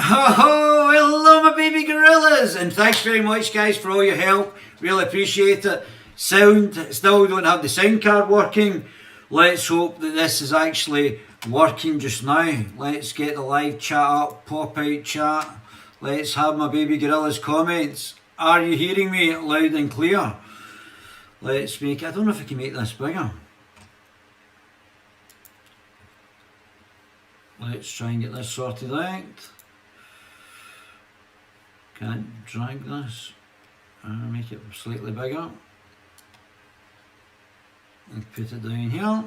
Oh, hello my baby gorillas, and thanks very much guys for all your help, really appreciate it. Sound, still don't have the sound card working. Let's hope that this is actually working just now. Let's get the live chat up, pop out chat. Let's have my baby gorillas comments. Are you hearing me loud and clear? Let's make, I don't know if I can make this bigger. Let's try and get this sorted out. Can't drag this. Make it slightly bigger. And put it down here.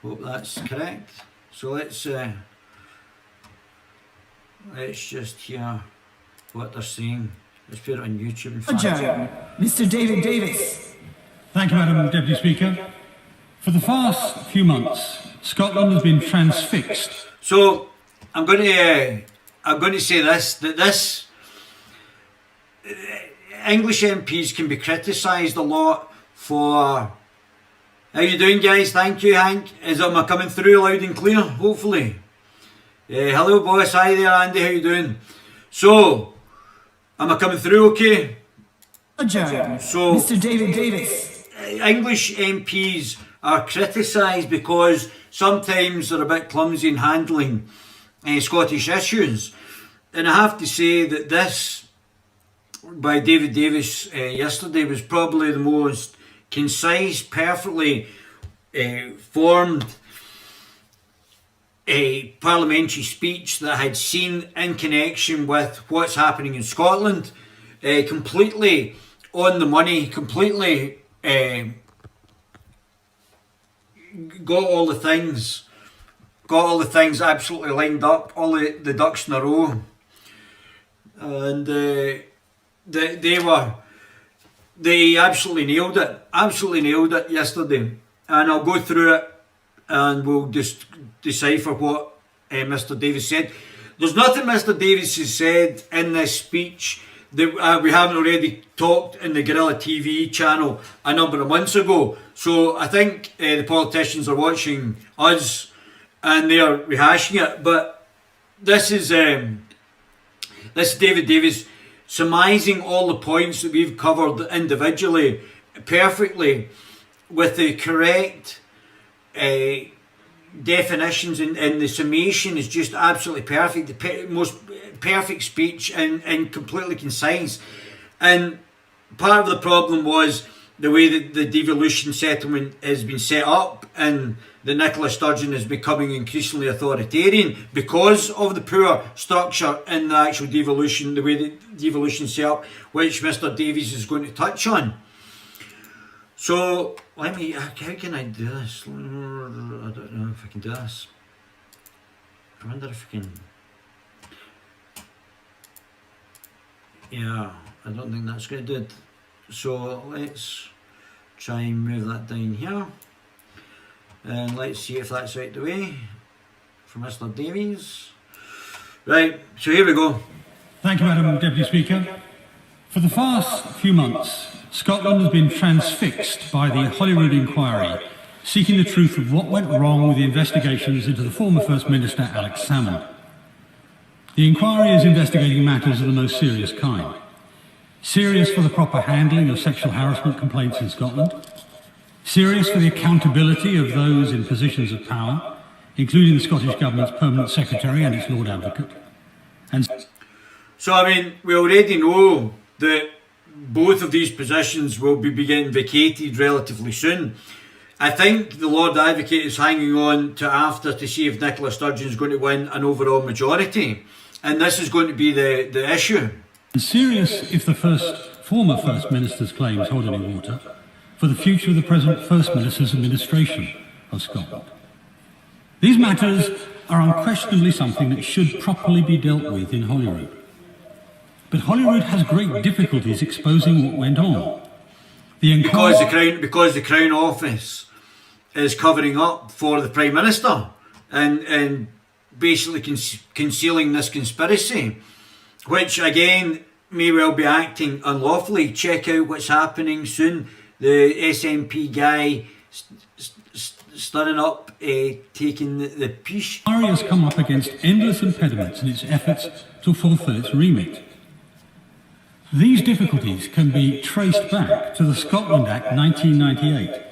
Hope that's correct. So let's just hear what they're saying. Let's put it on YouTube. In fact. Mr. David Davis. Thank you, Madam Deputy Speaker. For the past few months, Scotland has been transfixed. So I'm going to say this, that this English MPs can be criticised a lot for. How you doing, guys? Thank you, Hank. Am I coming through loud and clear? Hopefully. Hello, boss. Hi there, Andy. How you doing? So, am I coming through okay? So, Mr. David Davis. English MPs are criticised because sometimes they're a bit clumsy in handling Scottish issues. And I have to say that this, by David Davis yesterday, was probably the most concise, perfectly formed parliamentary speech that I had seen in connection with what's happening in Scotland. Completely on the money, completely got all the things absolutely lined up, all the ducks in a row, and they absolutely nailed it yesterday. And I'll go through it and we'll just decipher what Mr. Davis said. There's nothing Mr. Davis has said in this speech that we haven't already talked in the Guerilla TV channel a number of months ago. So I think the politicians are watching us and they're rehashing it. But this is David Davis surmising all the points that we've covered individually perfectly with the correct definitions, and the summation is just absolutely perfect. The most perfect speech and completely concise. And part of the problem was the way that the devolution settlement has been set up, and that Nicola Sturgeon is becoming increasingly authoritarian because of the poor structure in the actual devolution, the way that devolution is set up, which Mr. Davies is going to touch on. So let me, how can I do this? I don't know if I can do this. I wonder if I can. Yeah, I don't think that's going to do it. So let's try and move that down here. And let's see if that's out the way for Mr. Davies. Right, so here we go. Thank you, Madam Deputy Speaker. For the past few months, Scotland has been transfixed by the Holyrood inquiry, seeking the truth of what went wrong with the investigations into the former First Minister Alex Salmond. The inquiry is investigating matters of the most serious kind. Serious for the proper handling of sexual harassment complaints in Scotland. Serious for the accountability of those in positions of power, including the Scottish Government's Permanent Secretary and its Lord Advocate. And so, I mean, we already know that both of these positions will be getting vacated relatively soon. I think the Lord Advocate is hanging on to after to see if Nicola Sturgeon is going to win an overall majority. And this is going to be the issue. And serious if the former First Minister's claims hold any water for the future of the present First Minister's administration of Scotland. These matters are unquestionably something that should properly be dealt with in Holyrood. But Holyrood has great difficulties exposing what went on. Because the Crown Office is covering up for the Prime Minister and basically concealing this conspiracy, which again may well be acting unlawfully. Check out what's happening soon. The SNP guy stirring up, taking the peace. The inquiry has come up against endless impediments in its efforts to fulfil its remit. These difficulties can be traced back to the Scotland Act 1998,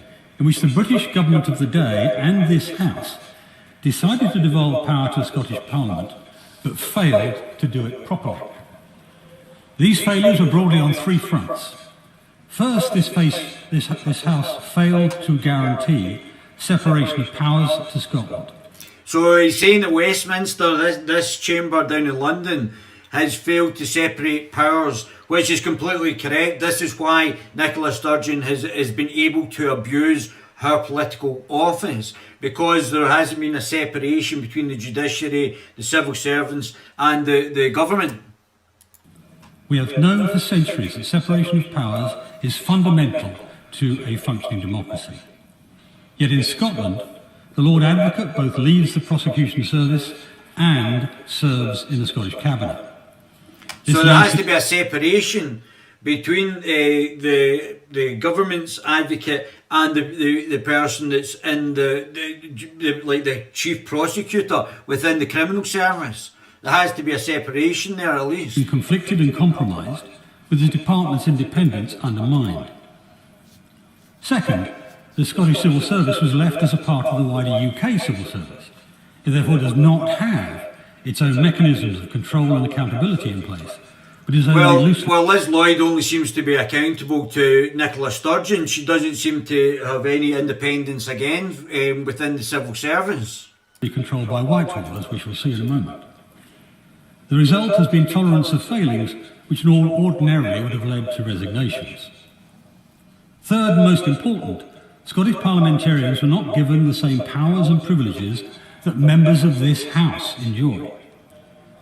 in which the British government of the day and this House decided to devolve power to the Scottish Parliament, but failed to do it properly. These failures were broadly on three fronts. First, this House failed to guarantee separation of powers to Scotland. So he's saying that Westminster, this chamber down in London, has failed to separate powers, which is completely correct. This is why Nicola Sturgeon has been able to abuse her political office, because there hasn't been a separation between the judiciary, the civil servants and the government. We have known for centuries that separation of powers is fundamental to a functioning democracy. Yet in Scotland, the Lord Advocate both leads the prosecution service and serves in the Scottish Cabinet. So there has to be a separation between the government's advocate and the person that's in the chief prosecutor within the criminal service. There has to be a separation there at least. Conflicted and compromised, with the department's independence undermined. Second, the Scottish Civil Service was left as a part of the wider UK Civil Service. It therefore does not have its own mechanisms of control and accountability in place. But is only well, Liz Lloyd only seems to be accountable to Nicola Sturgeon. She doesn't seem to have any independence again within the civil service. Be controlled by Whitehall, as we shall see in a moment. The result has been tolerance of failings which ordinarily would have led to resignations. Third, and most important, Scottish parliamentarians were not given the same powers and privileges that members of this House enjoy.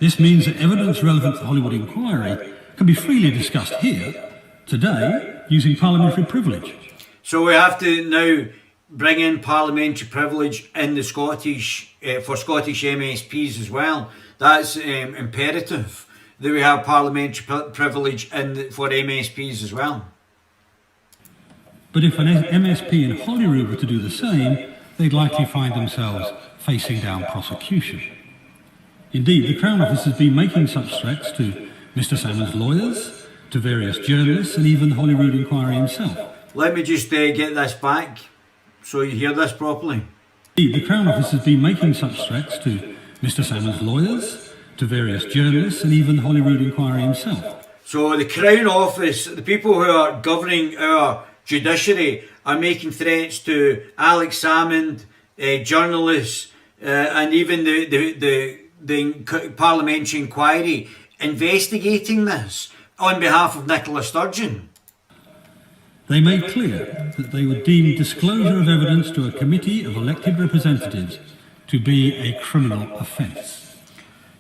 This means that evidence relevant to the Hollywood inquiry can be freely discussed here, today, using parliamentary privilege. So we have to now bring in parliamentary privilege in the Scottish, for Scottish MSPs as well. That's imperative that we have parliamentary privilege for MSPs as well. But if an MSP in Holyrood were to do the same, they'd likely find themselves facing down prosecution. Indeed, the Crown Office has been making such threats to Mr. Salmond's lawyers, to various journalists, and even the Holyrood inquiry himself. Let me just get this back so you hear this properly. Indeed, the Crown Office has been making such threats to Mr. Salmond's lawyers, to various journalists, and even the Holyrood inquiry himself. So the Crown Office, the people who are governing our judiciary, are making threats to Alex Salmond, journalists, and even the parliamentary inquiry investigating this on behalf of Nicola Sturgeon. They made clear that they would deem disclosure of evidence to a committee of elected representatives to be a criminal offence.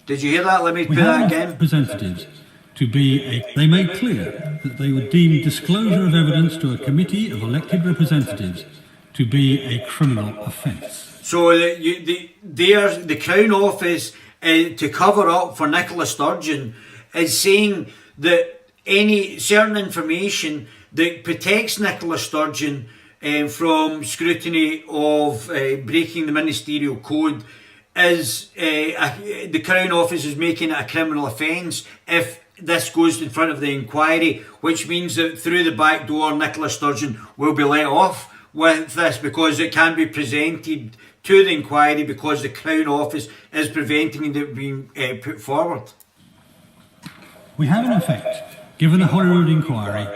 Did you hear that? Let me put that again. Representatives to be a. They made clear that they would deem disclosure of evidence to a committee of elected representatives to be a criminal offence. So the Crown Office, to cover up for Nicola Sturgeon, is saying that any certain information that protects Nicola Sturgeon from scrutiny of breaking the ministerial code is the Crown Office is making it a criminal offence if this goes in front of the inquiry, which means that through the back door Nicola Sturgeon will be let off with this because it can be presented to the inquiry because the Crown Office is preventing it being put forward. We have in effect given the Holyrood inquiry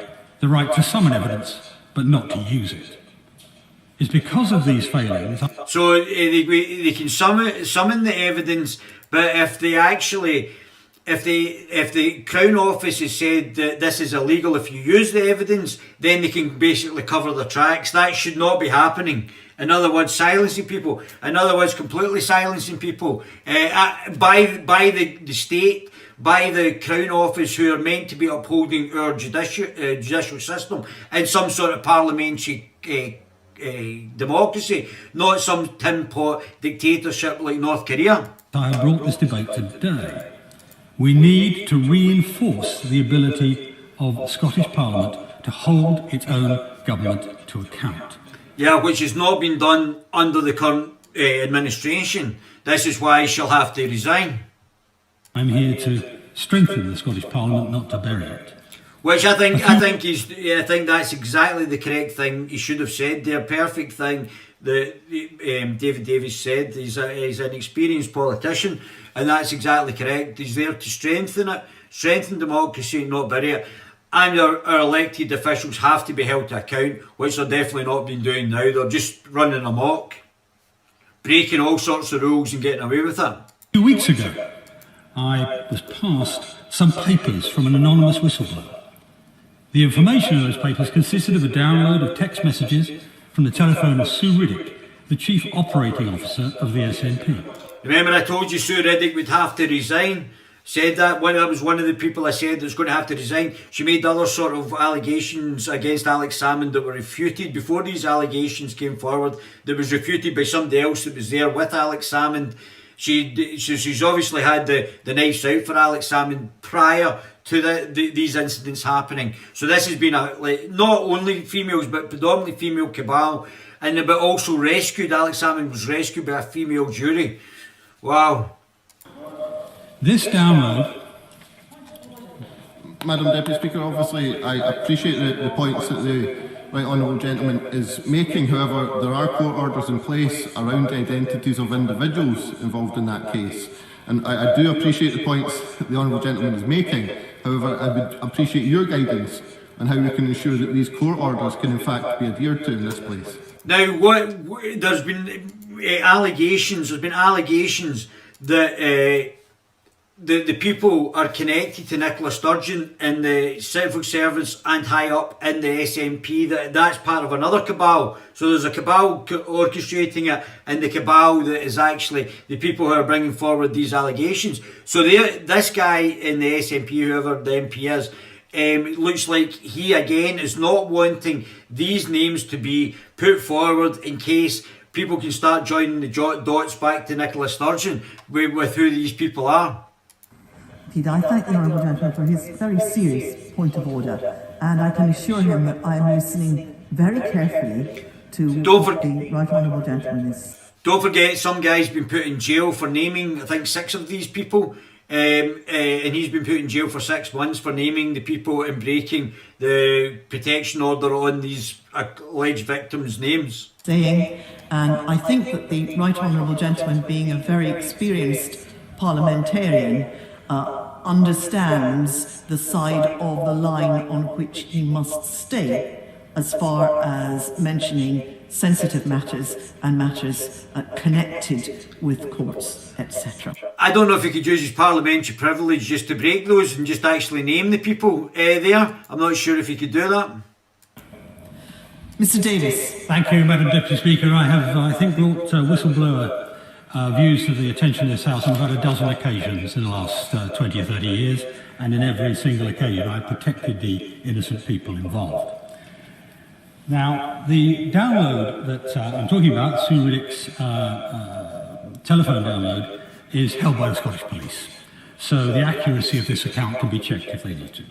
the right to summon evidence but not to use it. It's because of these failings. So they can summon the evidence, but if the Crown Office has said that this is illegal if you use the evidence, then they can basically cover their tracks. That should not be happening. In other words, silencing people. In other words, completely silencing people by the state, by the Crown Office, who are meant to be upholding our judicial system in some sort of parliamentary democracy, not some tin pot dictatorship like North Korea. I have brought this debate today. We need to reinforce the ability of Scottish Parliament to hold its own government to account. Yeah, which has not been done under the current administration. This is why she'll have to resign. I'm here to strengthen the Scottish Parliament, not to bury it. Which I think that's exactly the correct thing he should have said there. Perfect thing that David Davis said. He's an experienced politician, and that's exactly correct. He's there to strengthen it, strengthen democracy, not bury it. And our elected officials have to be held to account, which they're definitely not been doing now. They're just running amok, breaking all sorts of rules and getting away with it. 2 weeks ago, I was passed some papers from an anonymous whistleblower. The information in those papers consisted of a download of text messages from the telephone of Sue Riddick, the Chief Operating Officer of the SNP. Remember I told you Sue Riddick would have to resign? Said that was one of the people I said that's going to have to resign. She made other sort of allegations against Alex Salmond that were refuted. Before these allegations came forward, that was refuted by somebody else that was there with Alex Salmond. She's obviously had the knives out for Alex Salmond prior to these incidents happening. So this has been not only females but predominantly female cabal, but also rescued. Alex Salmond was rescued by a female jury. Wow. This download... Madam Deputy Speaker, obviously I appreciate the points that the Right Honourable Gentleman is making. However, there are court orders in place around the identities of individuals involved in that case. And I do appreciate the points that the Honourable Gentleman is making. However, I would appreciate your guidance on how we can ensure that these court orders can in fact be adhered to in this place. Now, there's been allegations. There's been allegations that the people are connected to Nicola Sturgeon in the civil service and high up in the SNP. That's part of another cabal. So there's a cabal orchestrating it, and the cabal that is actually the people who are bringing forward these allegations. So this guy in the SNP, whoever the MP is, it looks like he again is not wanting these names to be put forward in case people can start joining the dots back to Nicola Sturgeon with who these people are. I thank the Honourable Gentleman for his very serious point of order, and I can assure him that I am listening very carefully to what the Right Honourable Gentleman is. Don't forget, some guy's been put in jail for naming, I think, 6 of these people, and he's been put in jail for 6 months for naming the people and breaking the protection order on these alleged victims' names. And I think that the Right Honourable Gentleman, being a very experienced parliamentarian, understands the side of the line on which he must stay as far as mentioning sensitive matters and matters connected with courts, etc. I don't know if he could use his parliamentary privilege just to break those and just actually name the people there. I'm not sure if he could do that. Mr Davis. Thank you, Madam Deputy Speaker. I have, I think, brought whistleblower views to the attention of this House on about a dozen occasions in the last 20 or 30 years, and in every single occasion I protected the innocent people involved. Now, the download that I'm talking about, Sue Riddick's telephone download, is held by the Scottish Police. So the accuracy of this account can be checked if they need to.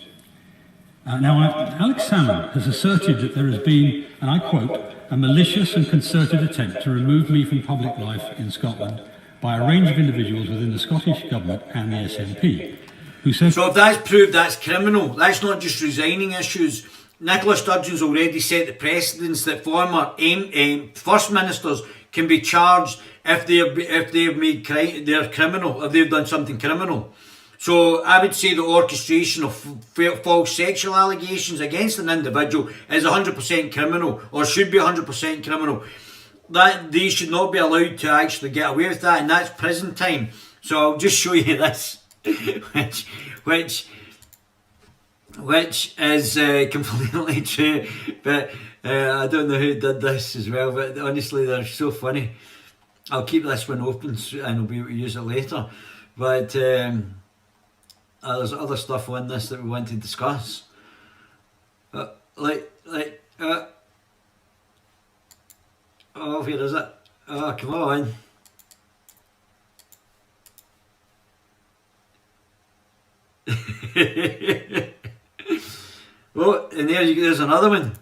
Now, Alex Salmond has asserted that there has been, and I quote, a malicious and concerted attempt to remove me from public life in Scotland by a range of individuals within the Scottish Government and the SNP, who said... So if that's proved, that's criminal. That's not just resigning issues. Nicola Sturgeon's already set the precedence that former First Ministers can be charged if they've made they're criminal, if they've done something criminal. So I would say the orchestration of false sexual allegations against an individual is 100% criminal, or should be 100% criminal. That they should not be allowed to actually get away with that, and that's prison time. So I'll just show you this, which is completely true. But I don't know who did this as well. But honestly, they're so funny. I'll keep this one open and I'll be able to use it later. But there's other stuff on this that we want to discuss. Oh, where is it? Oh, come on. Oh, and there's another one.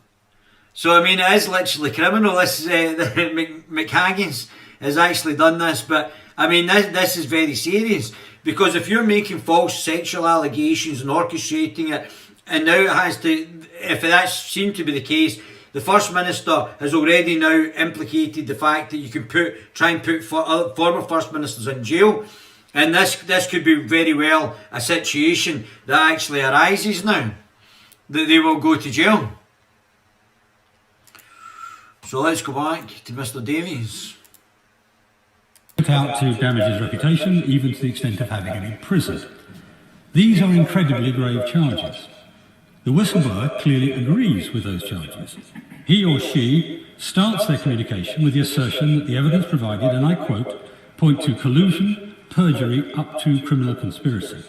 So I mean, it is literally criminal. This McHaggins has actually done this, but I mean, this is very serious, because if you're making false sexual allegations and orchestrating it, and now it has to, if that seemed to be the case, the First Minister has already now implicated the fact that you can try and put former First Ministers in jail, and this could be very well a situation that actually arises now, that they will go to jail. So let's go back to Mr. Davies. Put out to damage his reputation, even to the extent of having him imprisoned. These are incredibly grave charges. The whistleblower clearly agrees with those charges. He or she starts their communication with the assertion that the evidence provided, and I quote, point to collusion, perjury, up to criminal conspiracy.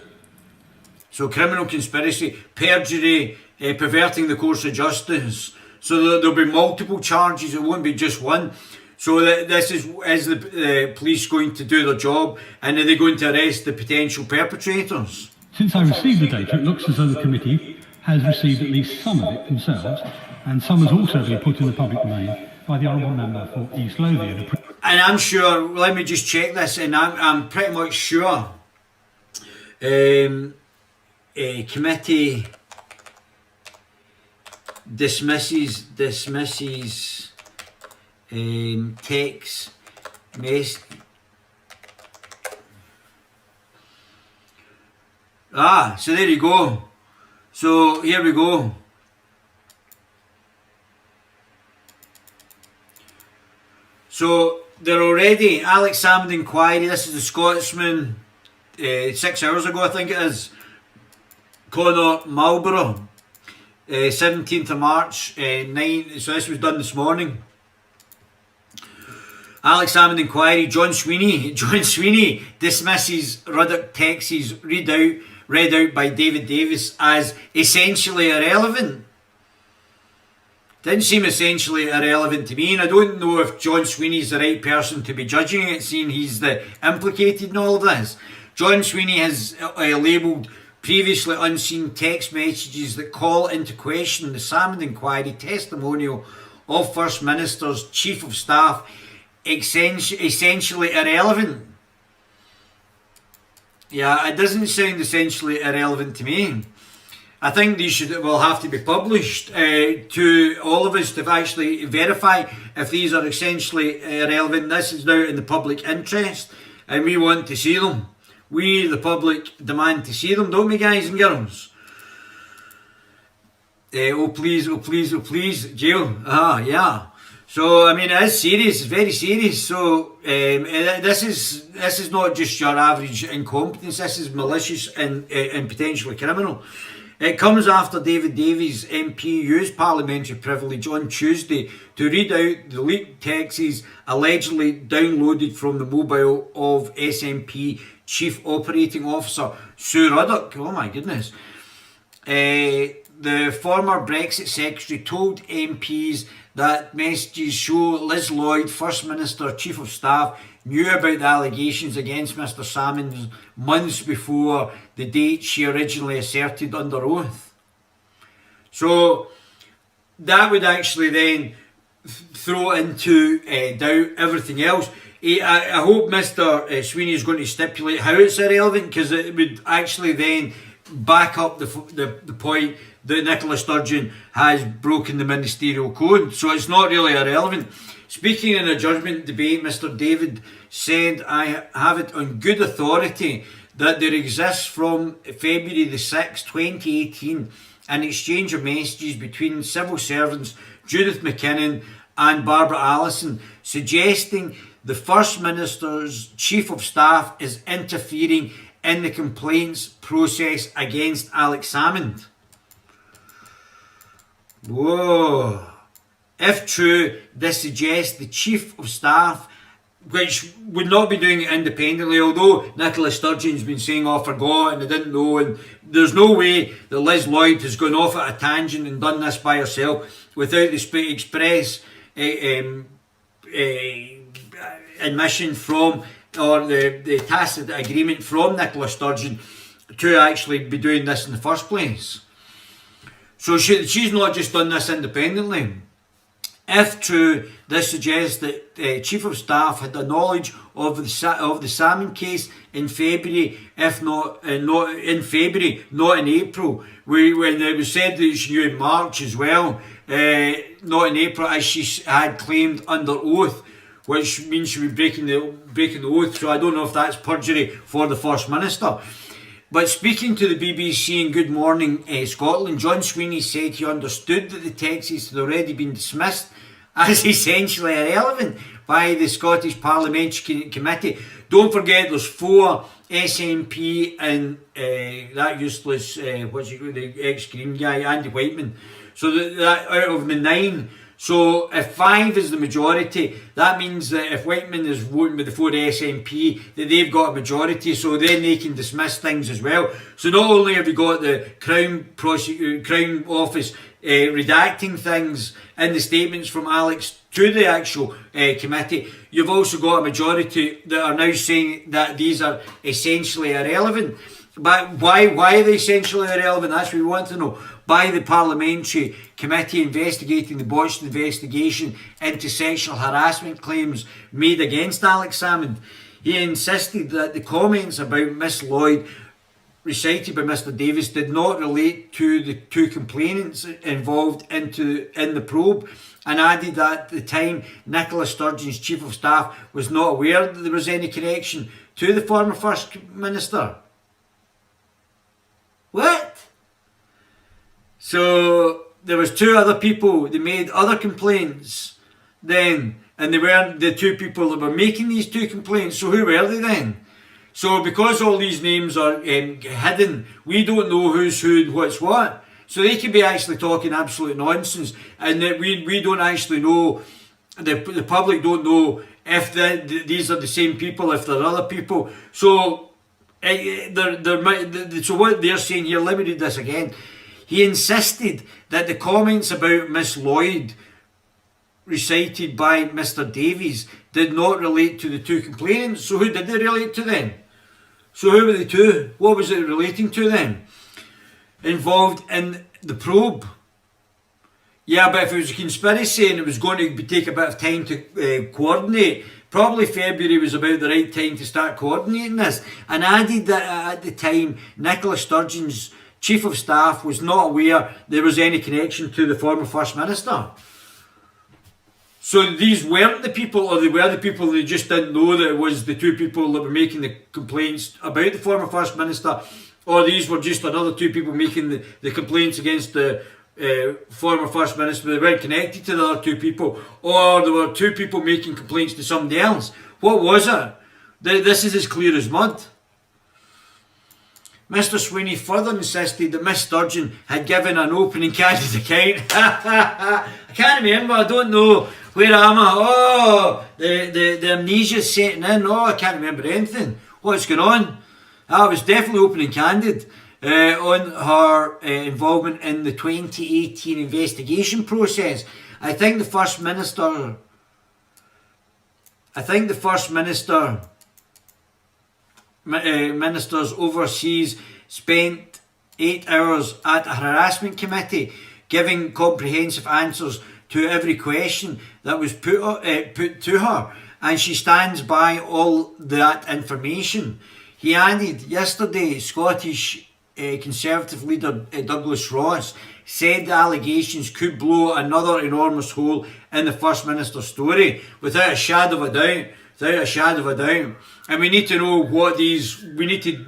So criminal conspiracy, perjury, perverting the course of justice. So there'll be multiple charges, it won't be just one. So this is the police going to do their job, and are they going to arrest the potential perpetrators? Since I received the data, it looks as though the committee has received at least some of it themselves, and some has also been put in the public domain by the Honourable Member for East Lothian. And I'm sure, let me just check this, and I'm pretty much sure a committee dismisses text mess. So there you go. So here we go. So they're already, Alex Salmond inquiry, this is the Scotsman, 6 hours ago I think it is, Connor Marlborough, 17th of March, 9, so this was done this morning. Alex Salmond inquiry, John Sweeney dismisses Ruddock texts read out by David Davis as essentially irrelevant. Didn't seem essentially irrelevant to me, and I don't know if John Sweeney's the right person to be judging it, seeing he's the implicated in all of this. John Sweeney has labelled previously unseen text messages that call into question the Salmond inquiry testimonial of First Minister's Chief of Staff essentially irrelevant. Yeah, it doesn't sound essentially irrelevant to me. I think these will have to be published to all of us to actually verify if these are essentially irrelevant. This is now in the public interest, and we want to see them. We, the public, demand to see them, don't we, guys and girls? Oh please, jail. Yeah. So I mean, it is serious. It's very serious. So this is not just your average incompetence. This is malicious and potentially criminal. It comes after David Davies MP used parliamentary privilege on Tuesday to read out the leaked texts allegedly downloaded from the mobile of SNP Chief Operating Officer Sue Ruddock. Oh my goodness. The former Brexit Secretary told MPs that messages show Liz Lloyd, First Minister, Chief of Staff, knew about the allegations against Mr Salmond months before the date she originally asserted under oath. So that would actually then throw into doubt everything else. I hope Mr Sweeney is going to stipulate how it's irrelevant, because it would actually then back up the point that Nicola Sturgeon has broken the ministerial code. So it's not really irrelevant. Speaking in a judgment debate, Mr David said, I have it on good authority that there exists from February the 6th, 2018, an exchange of messages between civil servants Judith McKinnon and Barbara Allison, suggesting the First Minister's Chief of Staff is interfering in the complaints process against Alex Salmond. Whoa. If true, this suggests the Chief of Staff, which would not be doing it independently, although Nicola Sturgeon's been saying, I forgot and I didn't know, and there's no way that Liz Lloyd has gone off at a tangent and done this by herself without the express admission from, or the tacit agreement from Nicola Sturgeon to actually be doing this in the first place. So she's not just done this independently. If true, this suggests that Chief of Staff had the knowledge of the Salmond case in February, if not in February, not in April. When it was said that she knew in March as well, not in April, as she had claimed under oath, which means she was breaking the oath. So I don't know if that's perjury for the First Minister. But speaking to the BBC in Good Morning Scotland, John Sweeney said he understood that the texts had already been dismissed as essentially irrelevant by the Scottish Parliamentary Committee. Don't forget there's 4 SNP and that useless, the ex-Green guy, Andy Whiteman. So that out of the 9. So if 5 is the majority, that means that if Whiteman is voting with the 4 SNP, that they've got a majority, so then they can dismiss things as well. So not only have you got the Crown Office redacting things in the statements from Alex to the actual committee, you've also got a majority that are now saying that these are essentially irrelevant. But why are they essentially irrelevant? That's what we want to know. By the Parliamentary Committee investigating the botched investigation into sexual harassment claims made against Alex Salmond. He insisted that the comments about Miss Lloyd recited by Mr Davis did not relate to the 2 complainants involved in the probe, and added that at the time Nicola Sturgeon's Chief of Staff was not aware that there was any connection to the former First Minister. What? So there was 2 other people that made other complaints then, and they weren't the 2 people that were making these 2 complaints. So who were they then? So because all these names are hidden, we don't know who's who and what's what. So they could be actually talking absolute nonsense, and that we don't actually know, the public don't know if these are the same people, if they're other people. So so what they're saying here, let me read this again. He insisted that the comments about Miss Lloyd recited by Mr Davies did not relate to the 2 complainants. So who did they relate to then? So who were the 2? What was it relating to then? Involved in the probe. Yeah, but if it was a conspiracy and it was going to take a bit of time to coordinate, probably February was about the right time to start coordinating this. And added that at the time, Nicola Sturgeon's Chief of Staff was not aware there was any connection to the former First Minister. So these weren't the people, or they were the people that just didn't know that it was the 2 people that were making the complaints about the former First Minister, or these were just another 2 people making the complaints against the former First Minister. They weren't connected to the other 2 people, or there were 2 people making complaints to somebody else. What was it? This is as clear as mud. Mr Sweeney further insisted that Miss Sturgeon had given an opening candid account. I can't remember, I don't know. Where am I? Oh, the amnesia's setting in. Oh, I can't remember anything. What's going on? I was definitely opening candid on her involvement in the 2018 investigation process. I think the First Ministers overseas spent 8 hours at a harassment committee giving comprehensive answers to every question that was put to her, and she stands by all that information. He added, yesterday Scottish Conservative leader Douglas Ross said the allegations could blow another enormous hole in the First Minister's story, without a shadow of a doubt. Without a shadow of a doubt. And we need to know we need to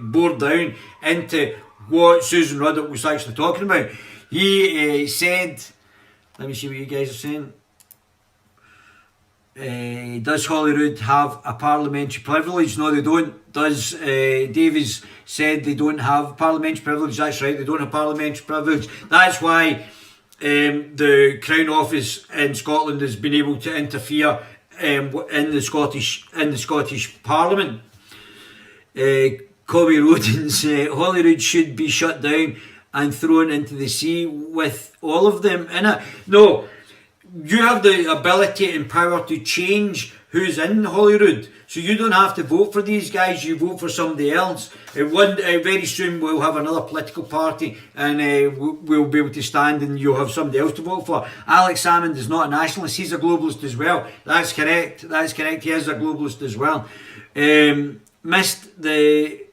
bore down into what Susan Ruddock was actually talking about. He said, let me see what you guys are saying. Does Holyrood have a parliamentary privilege? No, they don't. Does Davies said they don't have parliamentary privilege? That's right, they don't have parliamentary privilege. That's why the Crown Office in Scotland has been able to interfere in the Scottish Parliament. Cobbie Rodens, Holyrood should be shut down and thrown into the sea with all of them in it. No, you have the ability and power to change who's in Holyrood. So you don't have to vote for these guys, you vote for somebody else. Very soon we'll have another political party and we'll be able to stand and you'll have somebody else to vote for. Alex Salmond is not a nationalist, he's a globalist as well. That's correct, he is a globalist as well. Missed the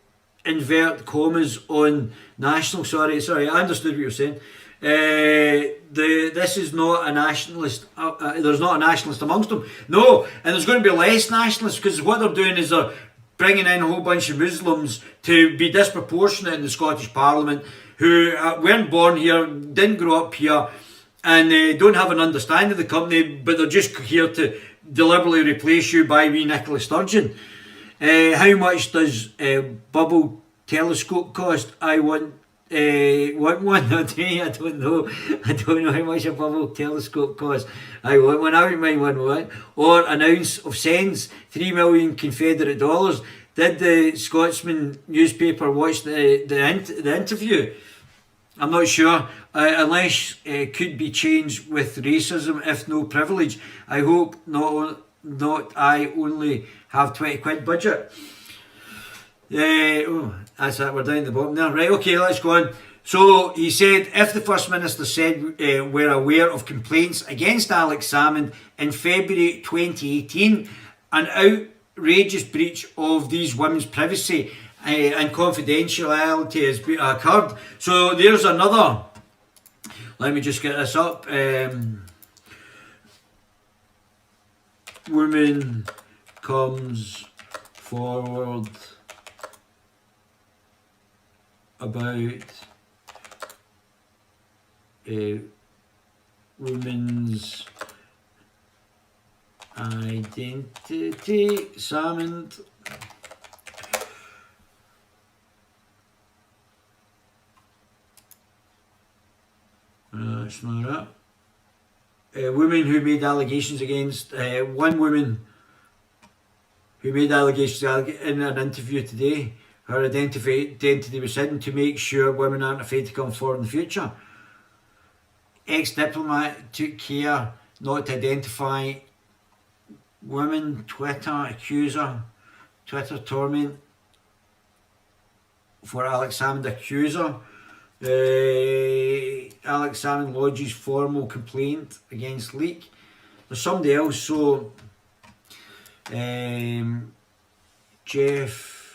invert commas on national, sorry, I understood what you're saying. This is not a nationalist, there's not a nationalist amongst them. No, and there's going to be less nationalists because what they're doing is they're bringing in a whole bunch of Muslims to be disproportionate in the Scottish Parliament who weren't born here, didn't grow up here, and don't have an understanding of the company, but they're just here to deliberately replace you by wee Nicola Sturgeon. How much does bubble telescope cost? I want one. I don't know how much a bubble telescope costs. I want one. I wouldn't mind one. Or an ounce of sense, 3 million Confederate dollars. Did the Scotsman newspaper watch the interview? I'm not sure. Unless could be changed with racism, if no privilege. I hope not. I only have 20 quid budget. That's that, we're down the bottom there. Right, okay, let's go on. So he said, if the First Minister said we're aware of complaints against Alex Salmond in February 2018, an outrageous breach of these women's privacy and confidentiality has occurred. So there's another, let me just get this up. Woman comes forward about women's identity. Salmond that's not it. Women who made allegations against one woman who made allegations in an interview today. Her identity was hidden to make sure women aren't afraid to come forward in the future. Ex-diplomat took care not to identify women. Twitter accuser. Twitter torment for Alex Salmond accuser. Alex Salmond lodges formal complaint against leak. There's somebody else, so Jeff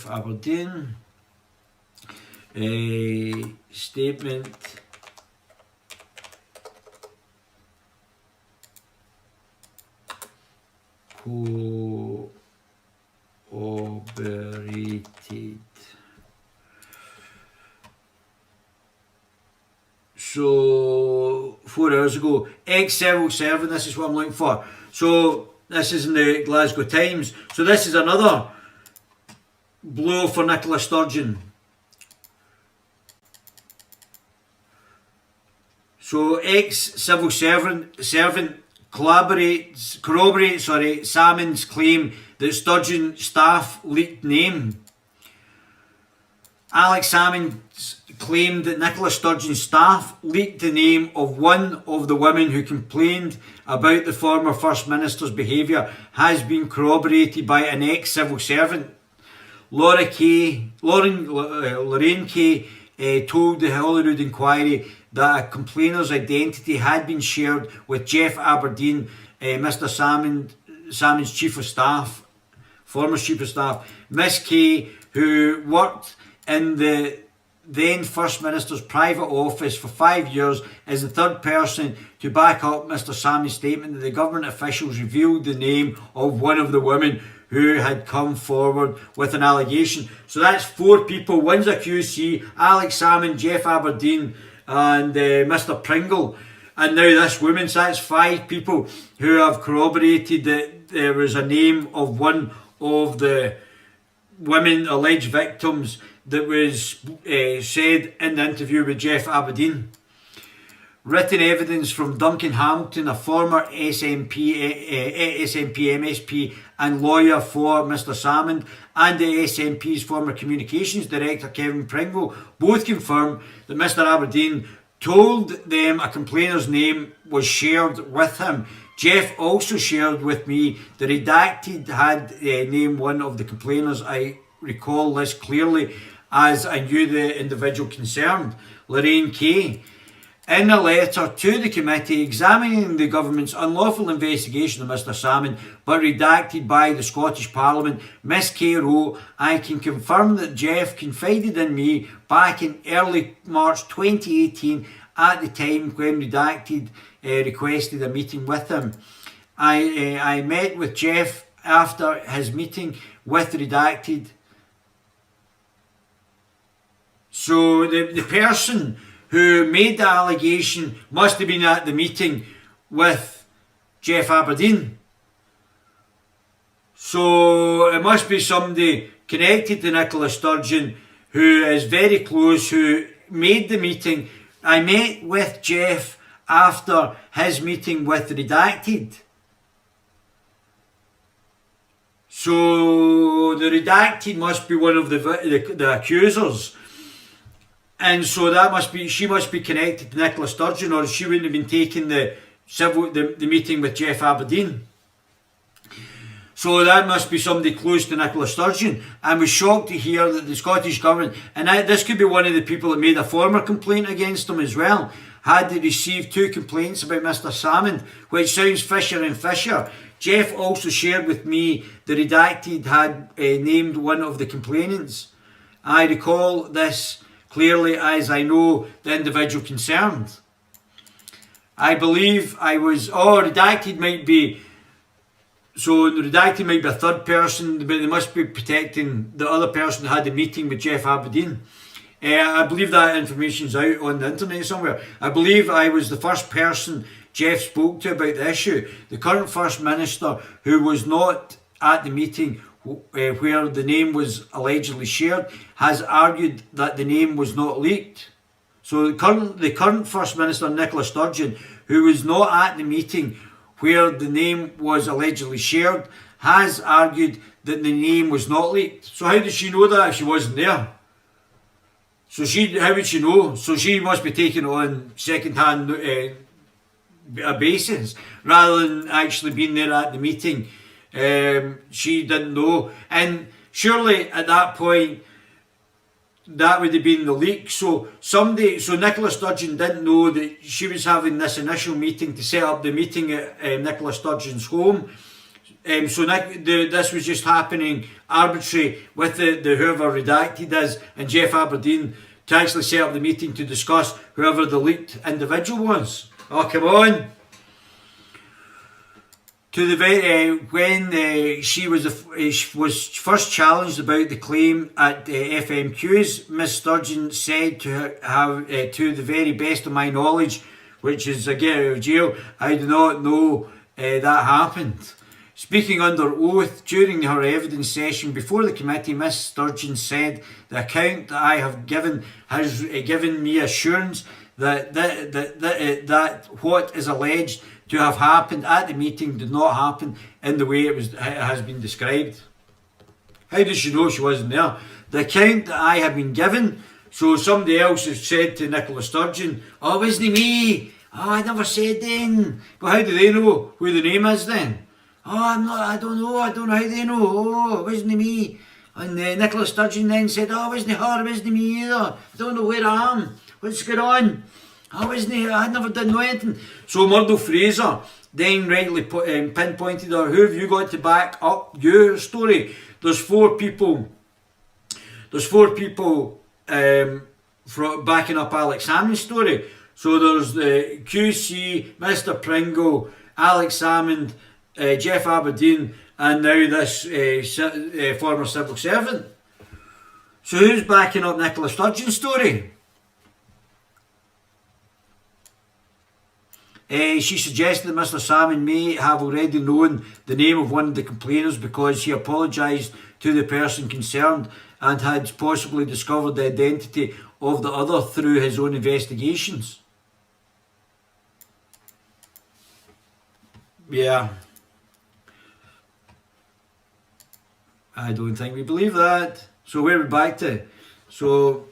Aberdeen, statement corroborated. So 4 hours ago, ex-civil servant, this is what I'm looking for. So this is in the Glasgow Times. So this is another blow for Nicola Sturgeon. So ex-civil servant corroborates Salmond's claim that Sturgeon staff leaked name. Alex Salmond claimed that Nicola Sturgeon's staff leaked the name of one of the women who complained about the former First Minister's behaviour has been corroborated by an ex-civil servant. Lorraine Kay told the Holyrood Inquiry that a complainer's identity had been shared with Jeff Aberdeen, Mr Salmond's Chief of Staff, former Chief of Staff. Miss Kay, who worked in the then First Minister's private office for 5 years, is the third person to back up Mr Salmond's statement that the government officials revealed the name of one of the women who had come forward with an allegation. So that's 4 people. One's a QC, Alex Salmond, Jeff Aberdeen and Mr Pringle, and now this woman. So that's 5 people who have corroborated that there was a name of one of the women alleged victims that was said in the interview with Jeff Aberdeen. Written evidence from Duncan Hamilton, a former SNP MSP and lawyer for Mr Salmond, and the SNP's former communications director Kevin Pringle, both confirm that Mr Aberdeen told them a complainer's name was shared with him. Jeff also shared with me the redacted had named one of the complainers. I recall this clearly as I knew the individual concerned, Lorraine Kay. In a letter to the committee examining the government's unlawful investigation of Mr Salmond, but redacted by the Scottish Parliament, Miss Kay wrote, I can confirm that Jeff confided in me back in early March 2018 at the time when redacted requested a meeting with him. I met with Jeff after his meeting with redacted. So the person who made the allegation must have been at the meeting with Jeff Aberdeen. So it must be somebody connected to Nicola Sturgeon who is very close, who made the meeting. I met with Jeff after his meeting with redacted. So the redacted must be one of the accusers. And so that must be, she must be connected to Nicola Sturgeon, or she wouldn't have been taking the meeting with Jeff Aberdeen. So that must be somebody close to Nicola Sturgeon. I was shocked to hear that the Scottish Government, and this could be one of the people that made a former complaint against him as well, had they received 2 complaints about Mr Salmond, which sounds fisher and fisher. Jeff also shared with me the redacted had named one of the complainants. I recall this clearly as I know the individual concerned. I believe I was, redacted might be, so the redacted might be a third person, but they must be protecting the other person who had the meeting with Jeff Aberdeen. I believe that information's out on the internet somewhere. I believe I was the first person Jeff spoke to about the issue. The current First Minister, who was not at the meeting where the name was allegedly shared, has argued that the name was not leaked. So the current First Minister, Nicola Sturgeon, who was not at the meeting where the name was allegedly shared, has argued that the name was not leaked. So how does she know that if she wasn't there? So how would she know? So she must be taking it on second-hand basis rather than actually being there at the meeting. She didn't know, and surely at that point that would have been the leak. So Nicola Sturgeon didn't know that she was having this initial meeting to set up the meeting at Nicola Sturgeon's home. This was just happening arbitrary with the whoever redacted is and Jeff Aberdeen to actually set up the meeting to discuss whoever the leaked individual was. Oh, come on. To the very when she was first challenged about the claim at FMQs, Miss Sturgeon said to have to the very best of my knowledge, which is a get out of jail, I do not know that happened. Speaking under oath during her evidence session before the committee, Miss Sturgeon said the account that I have given has given me assurance that what is alleged to have happened at the meeting did not happen in the way it has been described. How does she know she wasn't there? The account that I have been given, so somebody else has said to Nicola Sturgeon, oh, it wasn't me, oh, I never said then. But how do they know who the name is then? Oh, I don't know how they know, oh, it wasn't me. And Nicola Sturgeon then said, oh, it wasn't her, it wasn't me either, I don't know where I am, what's going on? I never did know anything. So Murdo Fraser then rightly pinpointed her, who have you got to back up your story? There's four people backing up Alex Salmond's story. So there's the QC, Mr Pringle, Alex Salmond, Jeff Aberdeen, and now this former civil servant. So who's backing up Nicola Sturgeon's story? She suggested that Mr Salmond may have already known the name of one of the complainants because he apologised to the person concerned and had possibly discovered the identity of the other through his own investigations. Yeah. I don't think we believe that. So where are we back to? So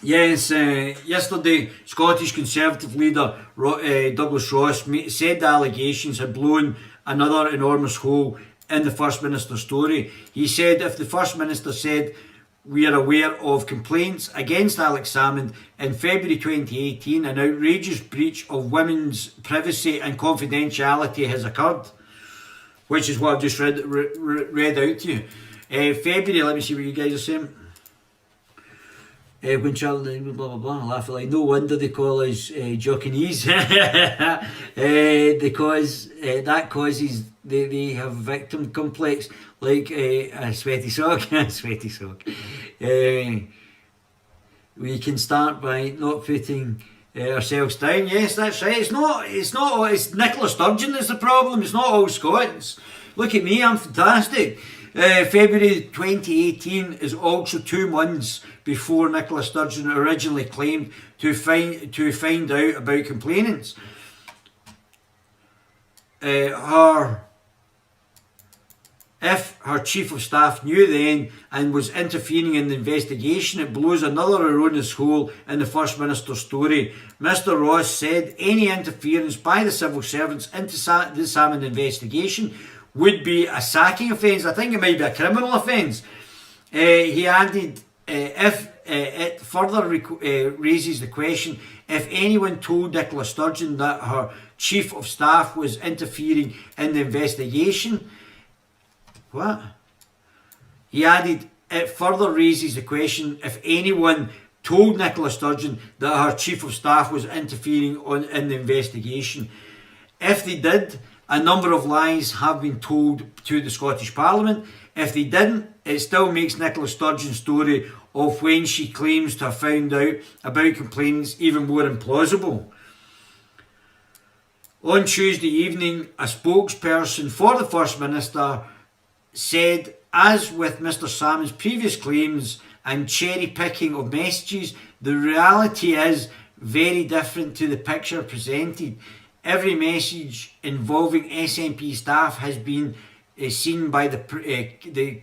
Yes, yesterday, Scottish Conservative leader Douglas Ross said the allegations had blown another enormous hole in the First Minister's story. He said if the First Minister said we are aware of complaints against Alex Salmond in February 2018, an outrageous breach of women's privacy and confidentiality has occurred, which is what I've just read out to you. February, let me see what you guys are saying. When Charlie, blah blah blah, I laugh like no wonder they call us Jockinese because that causes they have victim complex like a sweaty sock. Sweaty sock. We can start by not putting ourselves down. Yes, that's right. It's Nicola Sturgeon that's the problem. It's not all Scots. Look at me, I'm fantastic. February 2018 is also 2 months before Nicola Sturgeon originally claimed to find out about complainants. If her chief of staff knew then and was interfering in the investigation, it blows another erroneous hole in the First Minister's story. Mr Ross said any interference by the civil servants into the Salmond investigation would be a sacking offence. I think it might be a criminal offence. He added, if it further raises the question, if anyone told Nicola Sturgeon that her chief of staff was interfering in the investigation, what? He added, it further raises the question if anyone told Nicola Sturgeon that her chief of staff was interfering in the investigation. If they did, a number of lies have been told to the Scottish Parliament. If they didn't, it still makes Nicola Sturgeon's story of when she claims to have found out about complaints even more implausible. On Tuesday evening, a spokesperson for the First Minister said, as with Mr Salmond's previous claims and cherry picking of messages, the reality is very different to the picture presented. Every message involving SNP staff has been seen by the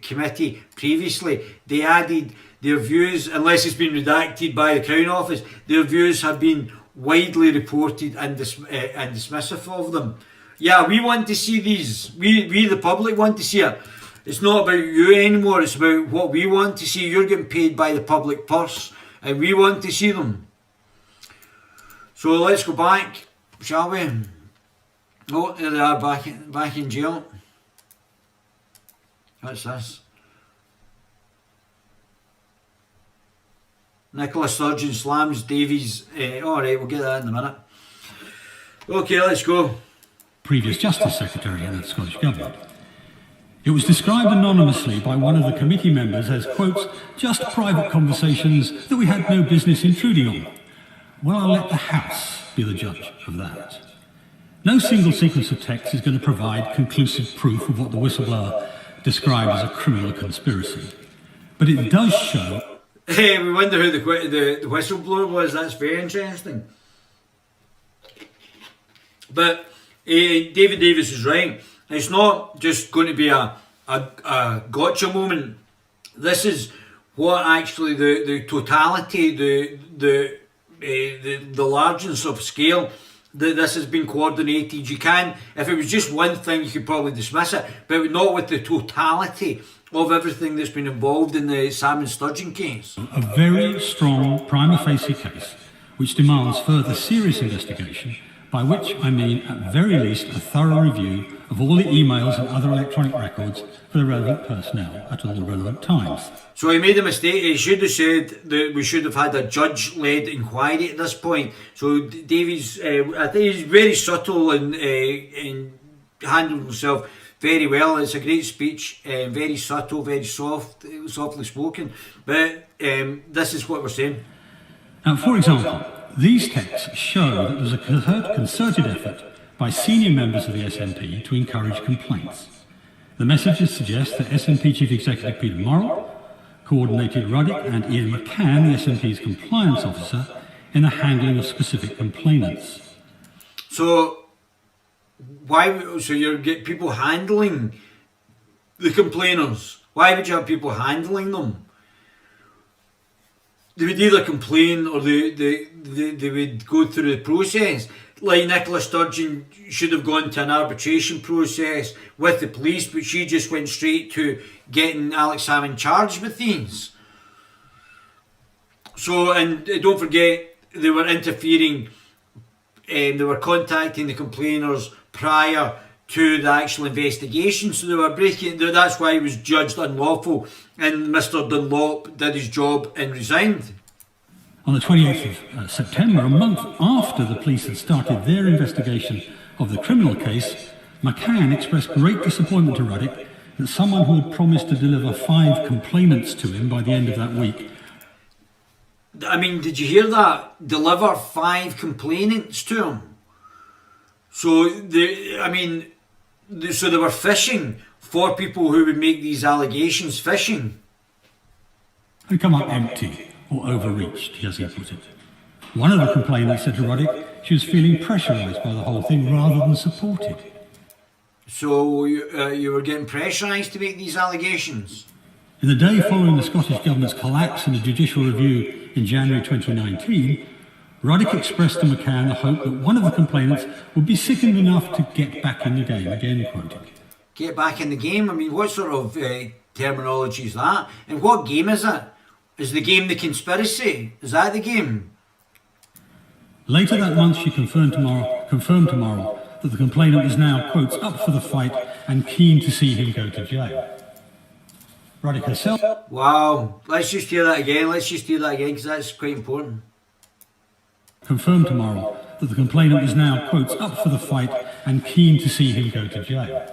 committee previously. They added their views, unless it's been redacted by the Crown Office, their views have been widely reported and dismissive of them. Yeah, we want to see these. We the public want to see it. It's not about you anymore, it's about what we want to see. You're getting paid by the public purse and we want to see them. So let's go back, shall we? Oh, there they are, back in jail. What's this? Nicola Sturgeon slams Davies. Alright, we'll get that in a minute. Okay, let's go. Previous Justice Secretary in the Scottish Government. It was described anonymously by one of the committee members as, quote, just private conversations that we had no business intruding on. Well, I'll let the House be the judge of that. No single sequence of text is going to provide conclusive proof of what the whistleblower described as a criminal conspiracy. But it does show... Hey, we wonder who the whistleblower was. That's very interesting. But David Davis is right. It's not just going to be a gotcha moment. This is what actually the totality, the largeness of scale that this has been coordinated. You can, if it was just one thing, you could probably dismiss it, but not with the totality of everything that's been involved in the Salmond Sturgeon case. A very strong prima facie case which demands further serious investigation, by which I mean at very least a thorough review of all the emails and other electronic records for the relevant personnel at all the relevant times. So he made a mistake. He should have said that we should have had a judge-led inquiry at this point. So Davies, I think he's very subtle and handled himself very well. It's a great speech, very subtle, very softly spoken. But this is what we're saying. Now, for example, these texts show that there was a concerted effort by senior members of the SNP to encourage complaints. The messages suggest that SNP Chief Executive Peter Morrill coordinated Ruddick and Ian McCann, the SNP's compliance officer, in the handling of specific complainants. So you get people handling the complainers? Why would you have people handling them? they would either complain or they would go through the process. Like Nicola Sturgeon should have gone to an arbitration process with the police, but she just went straight to getting Alex Salmond charged with things. So, and don't forget, they were interfering, they were contacting the complainers prior to the actual investigation, so they were breaking, that's why he was judged unlawful, and Mr. Dunlop did his job and resigned. On the 28th of September, a month after the police had started their investigation of the criminal case, McCann expressed great disappointment to Ruddock that someone who had promised to deliver 5 complainants to him by the end of that week. I mean, did you hear that? Deliver 5 complainants to him. So they were fishing for people who would make these allegations, fishing. Had come up empty or overreached, as he put it. One of the complainants said to Ruddock she was feeling pressurised by the whole thing rather than supported. So you were getting pressurised to make these allegations? In the day following the Scottish Government's collapse in the judicial review in January 2019, Ruddock expressed to McCann the hope that one of the complainants would be sickened enough to get back in the game, again quoted. Get back in the game? I mean, what sort of terminology is that? And what game is it? Is the game the conspiracy? Is that the game? Later that month she confirmed to Morrill that the complainant was now, quotes, up for the fight and keen to see him go to jail. Ruddock herself... Wow, let's just hear that again, because that's quite important. Confirmed to Morrill that the complainant was now, quotes, up for the fight and keen to see him go to jail.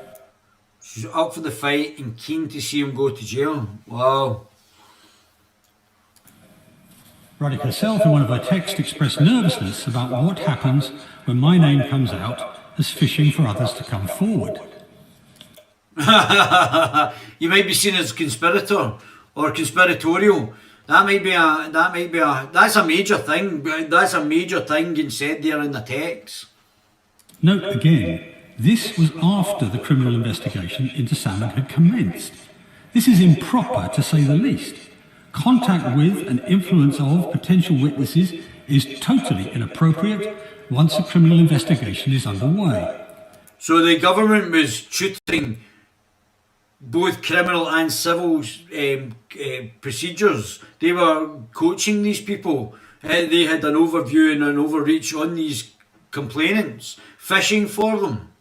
She's up for the fight and keen to see him go to jail. Wow. Ruddock herself, in one of her texts, expressed nervousness about what happens when my name comes out as fishing for others to come forward. You might be seen as a conspirator or conspiratorial. That's a major thing. That's a major thing getting said there in the text. Note again, this was after the criminal investigation into Salmond had commenced. This is improper to say the least. Contact with and influence of potential witnesses is totally inappropriate once a criminal investigation is underway. So the government was tutoring both criminal and civil procedures. They were coaching these people. They had an overview and an overreach on these complainants, fishing for them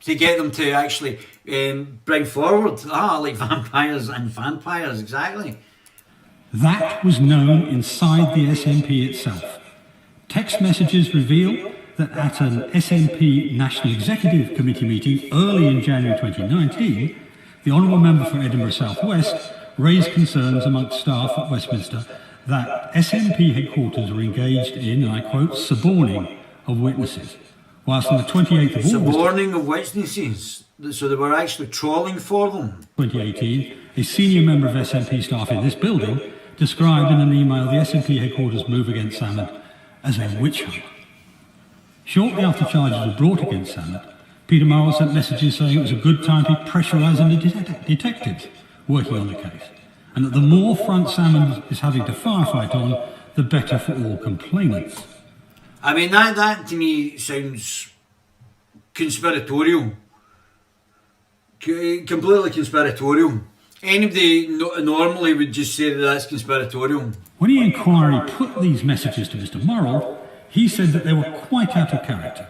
to get them to actually bring forward. Like vampires and vampires, exactly. That was known inside the SNP itself. Text messages reveal that at an SNP National Executive Committee meeting early in January 2019, the Honourable Member for Edinburgh South West raised concerns amongst staff at Westminster that SNP headquarters were engaged in, and I quote, suborning of witnesses. Whilst on the 28th of August... Suborning of witnesses? So they were actually trawling for them? 2018, a senior member of SNP staff in this building described in an email the SNP headquarters move against Salmond as a witch hunt. Shortly after charges were brought against Salmond, Peter Morrill sent messages saying it was a good time to be pressurising the detectives working on the case, and that the more front Salmond is having to firefight on, the better for all complainants. I mean, that to me sounds conspiratorial. Completely conspiratorial. Anybody normally would just say that that's conspiratorial. When the inquiry put these messages to Mr. Morrill, he said that they were quite out of character.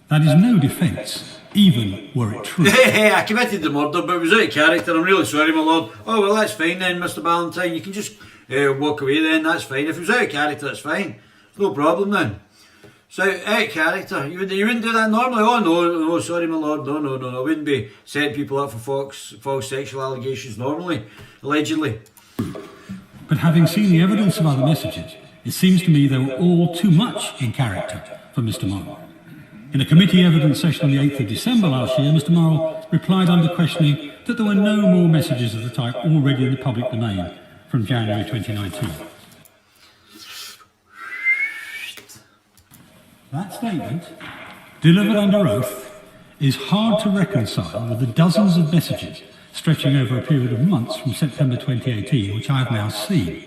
That is no defence, even were it true. Hey, I committed the murder, but it was out of character. I'm really sorry, my lord. Oh, well, that's fine then, Mr. Ballantyne. You can just walk away then, that's fine. If it was out of character, that's fine. No problem then. So, out of character. You wouldn't do that normally? Oh, no, sorry, my lord. No. I wouldn't be setting people up for false sexual allegations normally, allegedly. But having seen the evidence of other messages, it seems to me they were all too much in character for Mr. Morrill. In a committee evidence session on the 8th of December last year, Mr. Morrill replied under questioning that there were no more messages of the type already in the public domain from January 2019. That statement, delivered under oath, is hard to reconcile with the dozens of messages stretching over a period of months from September 2018, which I have now seen.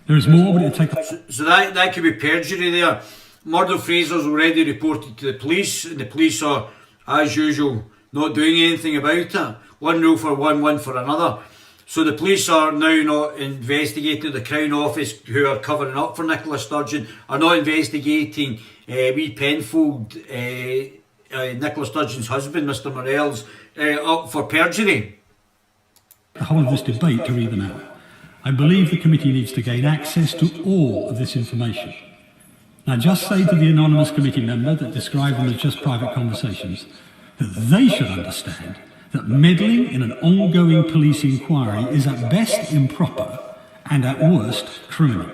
There is more, but it'll take... So that could be perjury there. Murdo Fraser's already reported to the police, and the police are, as usual, not doing anything about it. One rule for one for another. So the police are now not investigating the Crown Office, who are covering up for Nicola Sturgeon, are not investigating wee Penfold, Nicola Sturgeon's husband, Mr Morell's, up for perjury. The whole of this debate to read them out. I believe the committee needs to gain access to all of this information. Now just say to the anonymous committee member that described them as just private conversations that they should understand that meddling in an ongoing police inquiry is at best improper and at worst criminal.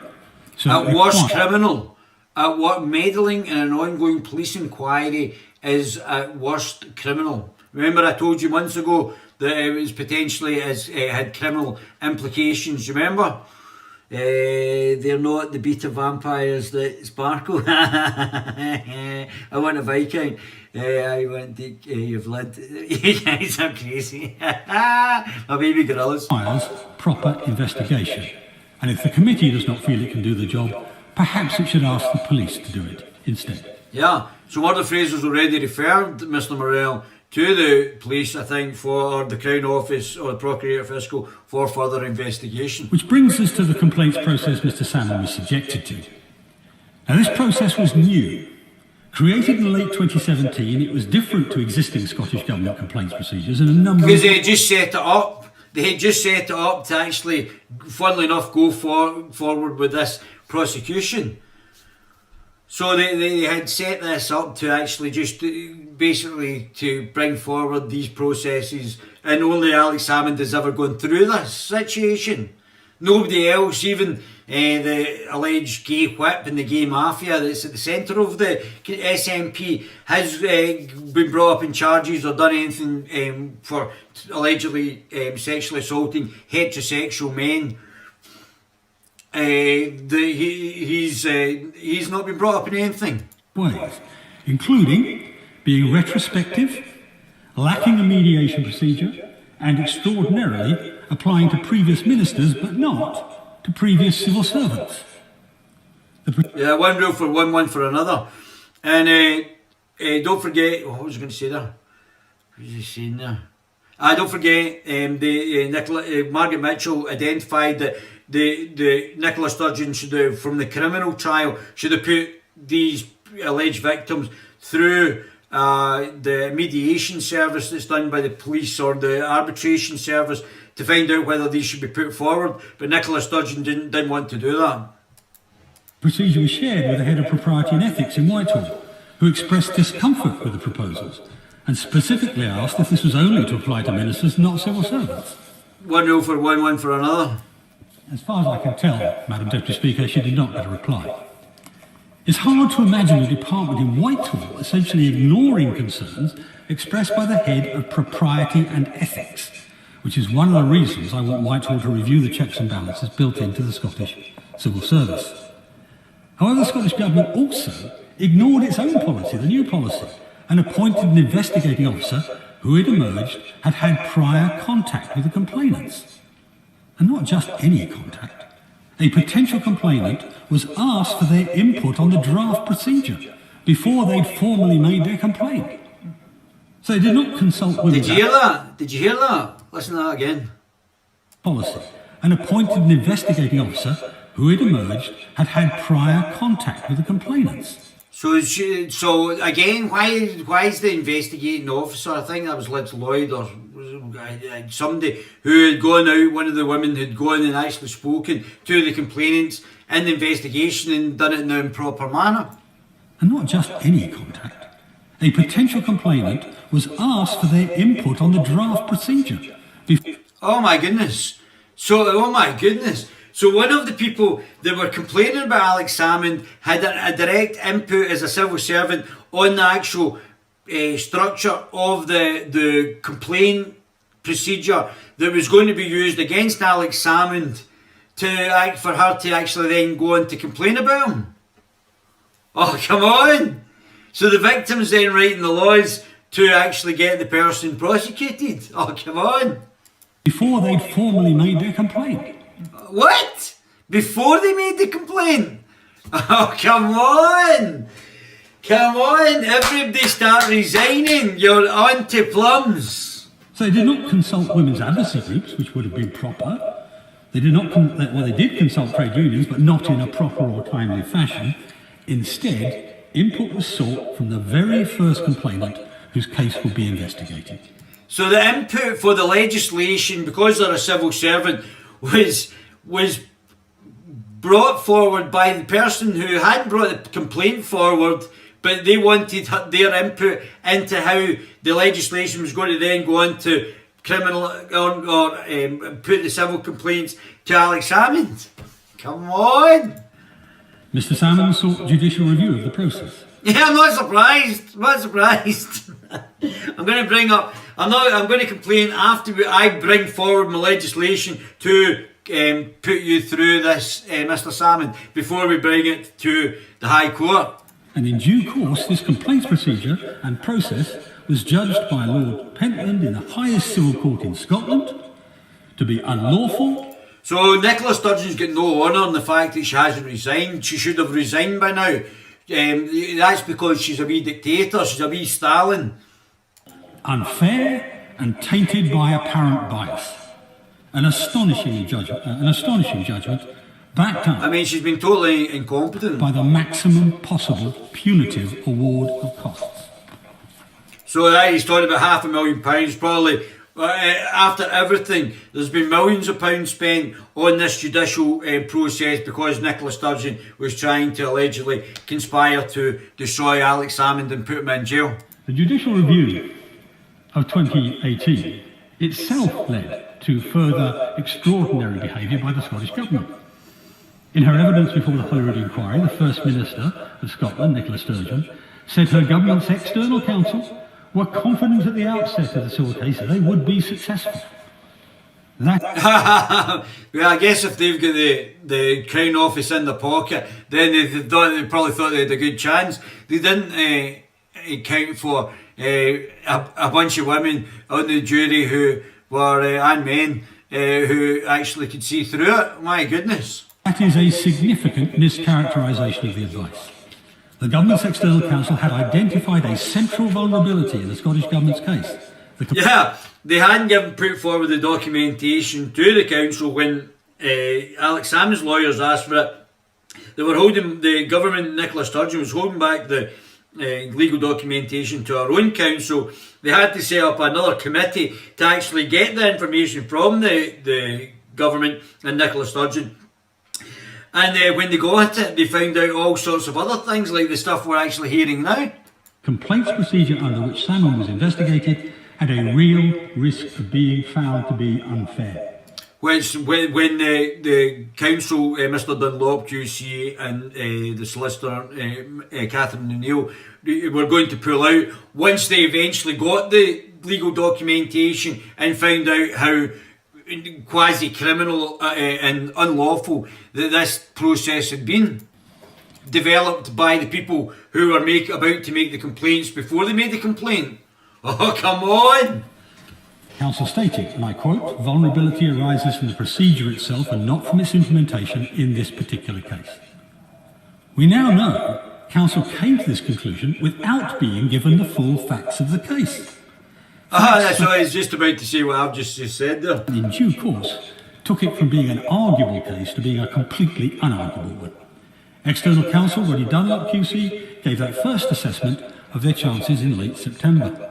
So at worst criminal. At what meddling in an ongoing police inquiry is at worst criminal. Remember I told you months ago that it was potentially had criminal implications, you remember? They're not the beta vampires that sparkle. I want a Viking. I want to, you've lived. You guys are crazy. My baby gorillas. Requires proper investigation. And if the committee does not feel it can do the job, perhaps it should ask the police to do it instead. Yeah, so Murdo Fraser's already referred Mr Morell to the police, I think, for the Crown Office or the Procurator Fiscal for further investigation. Which brings us to the complaints process Mr Salmond was subjected to. Now this process was new. Created in late 2017, it was different to existing Scottish Government complaints procedures in a number because they had just set it up. They had just set it up to actually, funnily enough, go forward with this prosecution. So they had set this up to actually just basically to bring forward these processes, and only Alex Salmond has ever gone through this situation. Nobody else, even the alleged gay whip and the gay mafia that's at the centre of the SNP, has been brought up in charges or done anything for allegedly sexually assaulting heterosexual men. He's not been brought up in anything. ways, including being retrospective, lacking a mediation procedure, and extraordinarily applying to previous ministers but not to previous civil servants. Yeah, one rule for one for another. And don't forget, what was I going to say there? What was he saying there? Don't forget, Margaret Mitchell identified that the Nicola Sturgeon should have, from the criminal trial, should have put these alleged victims through the mediation service that's done by the police or the arbitration service to find out whether these should be put forward. But Nicola Sturgeon didn't want to do that. Procedure was shared with the head of propriety and ethics in Whitehall, who expressed discomfort with the proposals and specifically asked if this was only to apply to ministers, not civil servants. One rule for one for another. As far as I can tell, Madam Deputy Speaker, she did not get a reply. It's hard to imagine a department in Whitehall essentially ignoring concerns expressed by the head of propriety and ethics, which is one of the reasons I want Whitehall to review the checks and balances built into the Scottish civil service. However, the Scottish Government also ignored its own policy, the new policy, and appointed an investigating officer who, it emerged, had had prior contact with the complainants. And not just any contact. A potential complainant was asked for their input on the draft procedure before they'd formally made their complaint. So they did not consult with... Did you hear that? Did you hear that? Listen to that again. Policy, and appointed an investigating officer who, it emerged, had had prior contact with the complainants. So again, why is the investigating officer, I think that was Liz Lloyd or somebody who had gone out, one of the women had gone and actually spoken to the complainants in the investigation and done it in an improper manner? And not just any contact. A potential complainant was asked for their input on the draft procedure. Oh my goodness. So one of the people that were complaining about Alex Salmond had a direct input as a civil servant on the actual structure of the complaint procedure that was going to be used against Alex Salmond for her to actually then go on to complain about him. Oh, come on! So the victim's then writing the laws to actually get the person prosecuted. Oh, come on! Before they'd formally made their complaint. What? Before they made the complaint? Oh, come on! Come on, everybody start resigning. You're on to plums. So they did not consult women's advocacy groups, which would have been proper. They did not, they did consult trade unions, but not in a proper or timely fashion. Instead, input was sought from the very first complainant whose case would be investigated. So the input for the legislation, because they're a civil servant, was brought forward by the person who hadn't brought the complaint forward, but they wanted their input into how the legislation was going to then go on to criminal or put the civil complaints to Alex Salmond. Come on! Mr. Salmond sought judicial review of the process. Yeah, I'm not surprised. I'm not surprised. I'm going to bring up. I'm going to complain after I bring forward my legislation to put you through this, Mr. Salmond, before we bring it to the High Court. And in due course, this complaints procedure and process was judged by Lord Pentland in the highest civil court in Scotland to be unlawful. So Nicola Sturgeon's got no honour in the fact that she hasn't resigned. She should have resigned by now. That's because she's a wee dictator, she's a wee Stalin. Unfair and tainted by apparent bias. An astonishing judgment backed up. I mean, she's been totally incompetent. By the maximum possible punitive award of costs. So that he's talking about £500,000, probably. After everything, there's been millions of pounds spent on this judicial process because Nicola Sturgeon was trying to allegedly conspire to destroy Alex Salmond and put him in jail. The judicial review of 2018 itself led to further extraordinary behaviour by the Scottish Government. In her evidence before the Holyrood Inquiry, the First Minister of Scotland, Nicola Sturgeon, said her government's external counsel were confident at the outset of the civil case that they would be successful. Well, I guess if they've got the Crown Office in their pocket, then they probably thought they had a good chance. They didn't account for a bunch of women on the jury who were, and men, who actually could see through it. My goodness. That is a significant mischaracterisation of the advice. The government's external counsel had identified a central vulnerability in the Scottish Government's case. Yeah, they hadn't put forward the documentation to the council when Alex Salmond's lawyers asked for it. They were holding, the government, Nicola Sturgeon, was holding back the legal documentation to our own council. They had to set up another committee to actually get the information from the government and Nicola Sturgeon. And when they got it, they found out all sorts of other things, like the stuff we're actually hearing now. Complaints procedure under which Salmond was investigated had a real risk of being found to be unfair. Which, when the council, Mr Dunlop QC, and the solicitor, Catherine O'Neill, were going to pull out, once they eventually got the legal documentation and found out how quasi-criminal and unlawful that this process had been, developed by the people who were about to make the complaints before they made the complaint. Oh, come on! Counsel stated, and I quote, "Vulnerability arises from the procedure itself and not from its implementation in this particular case." We now know Counsel came to this conclusion without being given the full facts of the case. That's what I was just about to say, what I've just said there. In due course, took it from being an arguable case to being a completely unarguable one. External counsel, Roddy Dunlop QC, gave that first assessment of their chances in late September.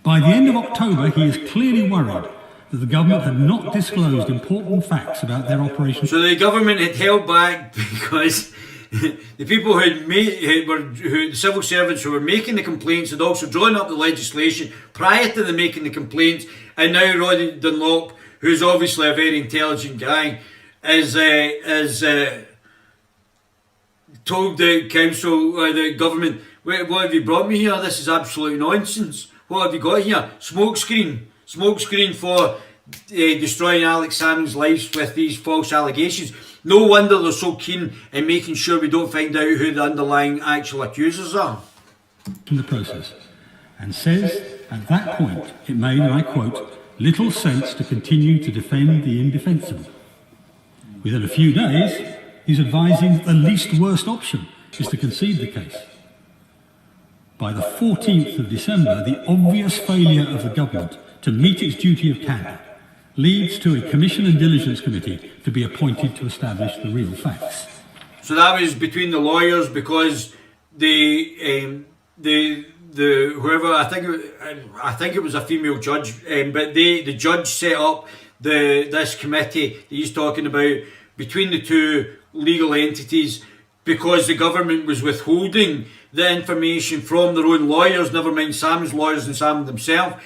By the end of October, he is clearly worried that the government had not disclosed important facts about their operation. So the government had held back because the people the civil servants who were making the complaints had also drawn up the legislation prior to them making the complaints, and now Roddy Dunlop, who's obviously a very intelligent guy, is told the council, the government, what have you brought me here? This is absolute nonsense. What have you got here? Smokescreen for destroying Alex Salmond's life with these false allegations. No wonder they're so keen in making sure we don't find out who the underlying actual accusers are. In the process, and says at that point it made, and I quote, "little sense to continue to defend the indefensible." Within a few days, he's advising that the least worst option is to concede the case. By the 14th of December, the obvious failure of the government to meet its duty of candour leads to a Commission and Diligence Committee to be appointed to establish the real facts. So that was between the lawyers, because the whoever, I think it was a female judge, but the judge set up this committee that he's talking about between the two legal entities, because the government was withholding the information from their own lawyers, never mind Sam's lawyers and Sam themselves,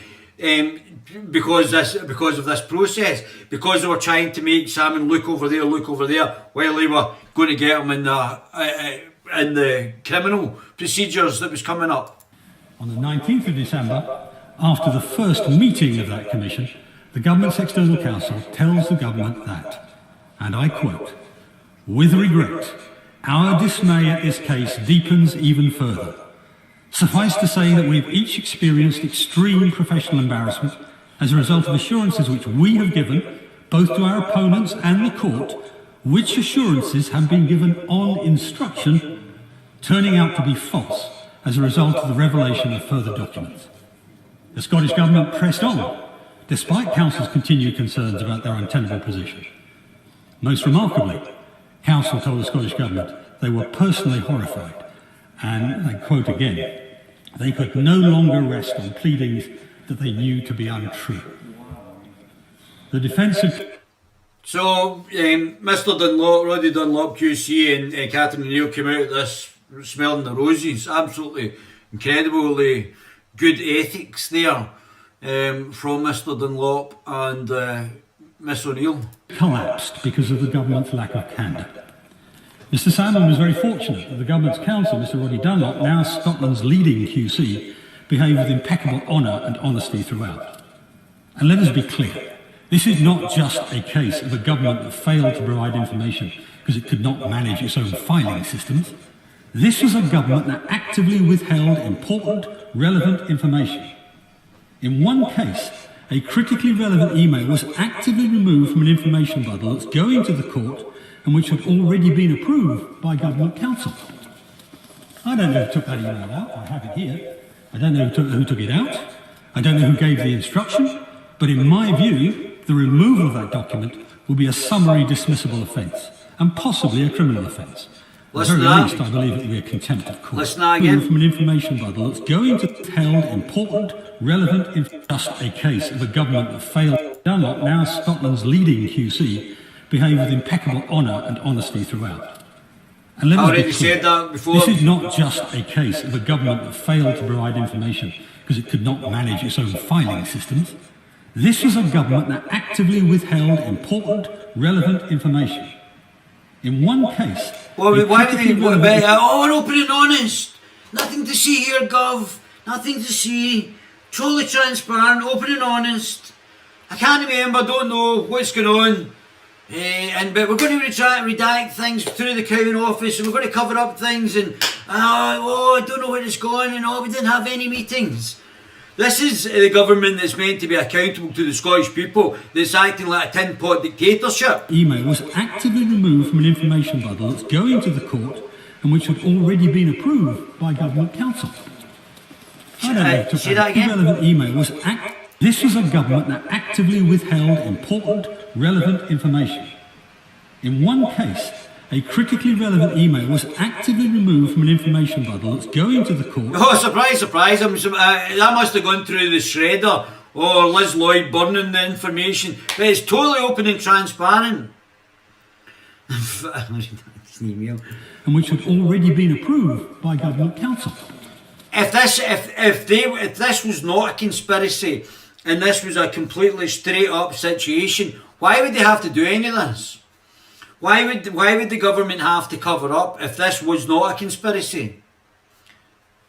because of this process, because they were trying to make Salmond look over there, while they were going to get him in the criminal procedures that was coming up. On the 19th of December, after the first meeting of that commission, the government's external counsel tells the government that, and I quote, "With regret, our dismay at this case deepens even further. Suffice to say that we have each experienced extreme professional embarrassment as a result of assurances which we have given, both to our opponents and the court, which assurances have been given on instruction, turning out to be false as a result of the revelation of further documents." The Scottish Government pressed on, despite Council's continued concerns about their untenable position. Most remarkably, Council told the Scottish Government they were personally horrified, and, I quote again, they could no longer rest on pleadings that they knew to be untrue. The defence of... So, Mr Dunlop, Roddy Dunlop QC and Catherine O'Neill came out of this smelling the roses. Absolutely incredibly good ethics there from Mr Dunlop and Miss O'Neill. Collapsed because of the government's lack of candour. Mr Salmond was very fortunate that the government's counsel, Mr Roddy Dunlop, now Scotland's leading QC, behaved with impeccable honour and honesty throughout. And let us be clear, this is not just a case of a government that failed to provide information because it could not manage its own filing systems. This was a government that actively withheld important, relevant information. In one case, a critically relevant email was actively removed from an information bundle that's going to the court and which had already been approved by government counsel. I don't know who took that email out. I have it here. I don't know who took it out. I don't know who gave the instruction. But in my view, the removal of that document will be a summary dismissible offence and possibly a criminal offence. At the very least, I believe it will be a contempt of court. Listen again. From an information bundle that's going to held important, relevant, just a case of a government that failed. Dunlop, now Scotland's leading QC, behaved with impeccable honour and honesty throughout. And let I us be already clear, said that before. this is not just a case of a government that failed to provide information because it could not manage its own filing systems. This was a government that actively withheld important, relevant information. In one case... Well, why would they... we're open and honest. Nothing to see here, Gov. Nothing to see. Totally transparent, open and honest. I can't remember, don't know what's going on. But we're going to redact things through the Crown Office, and we're going to cover up things, and I don't know where it's going, and we didn't have any meetings. This is the government that's meant to be accountable to the Scottish people, that's acting like a tin pot dictatorship. Email was actively removed from an information bundle that's going to the court and which had already been approved by government counsel. I don't know. Say that again. Relevant email was This was a government that actively withheld important, relevant information. In one case, a critically relevant email was actively removed from an information bundle that's going to the court. Oh, surprise, surprise. That must have gone through the shredder or Liz Lloyd burning the information. But it's totally open and transparent. Email. And which had already been approved by government counsel. If this was not a conspiracy and this was a completely straight up situation, why would they have to do any of this? Why would the government have to cover up if this was not a conspiracy?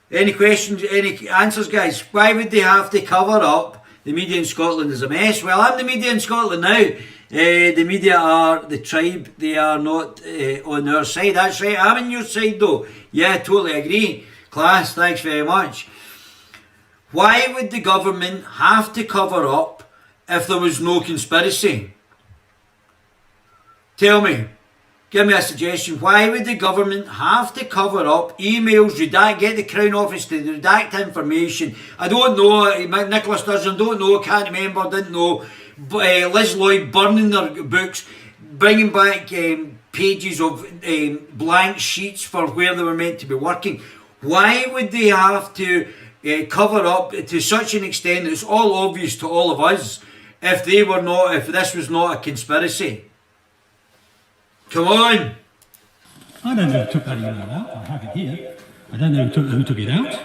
Any questions, any answers, guys? Why would they have to cover up the media in Scotland is a mess? Well, I'm the media in Scotland now. The media are the tribe. They are not on our side. That's right, I'm on your side though. Yeah, totally agree. Class, thanks very much. Why would the government have to cover up if there was no conspiracy? Tell me, give me a suggestion. Why would the government have to cover up emails, get the Crown Office to redact information? I don't know, Nicola Sturgeon, don't know, can't remember, didn't know. Liz Lloyd burning their books, bringing back pages of blank sheets for where they were meant to be working. Why would they have to cover up to such an extent that it's all obvious to all of us if this was not a conspiracy? Come on! I don't know who took that email out. I have it here. I don't know who took it out.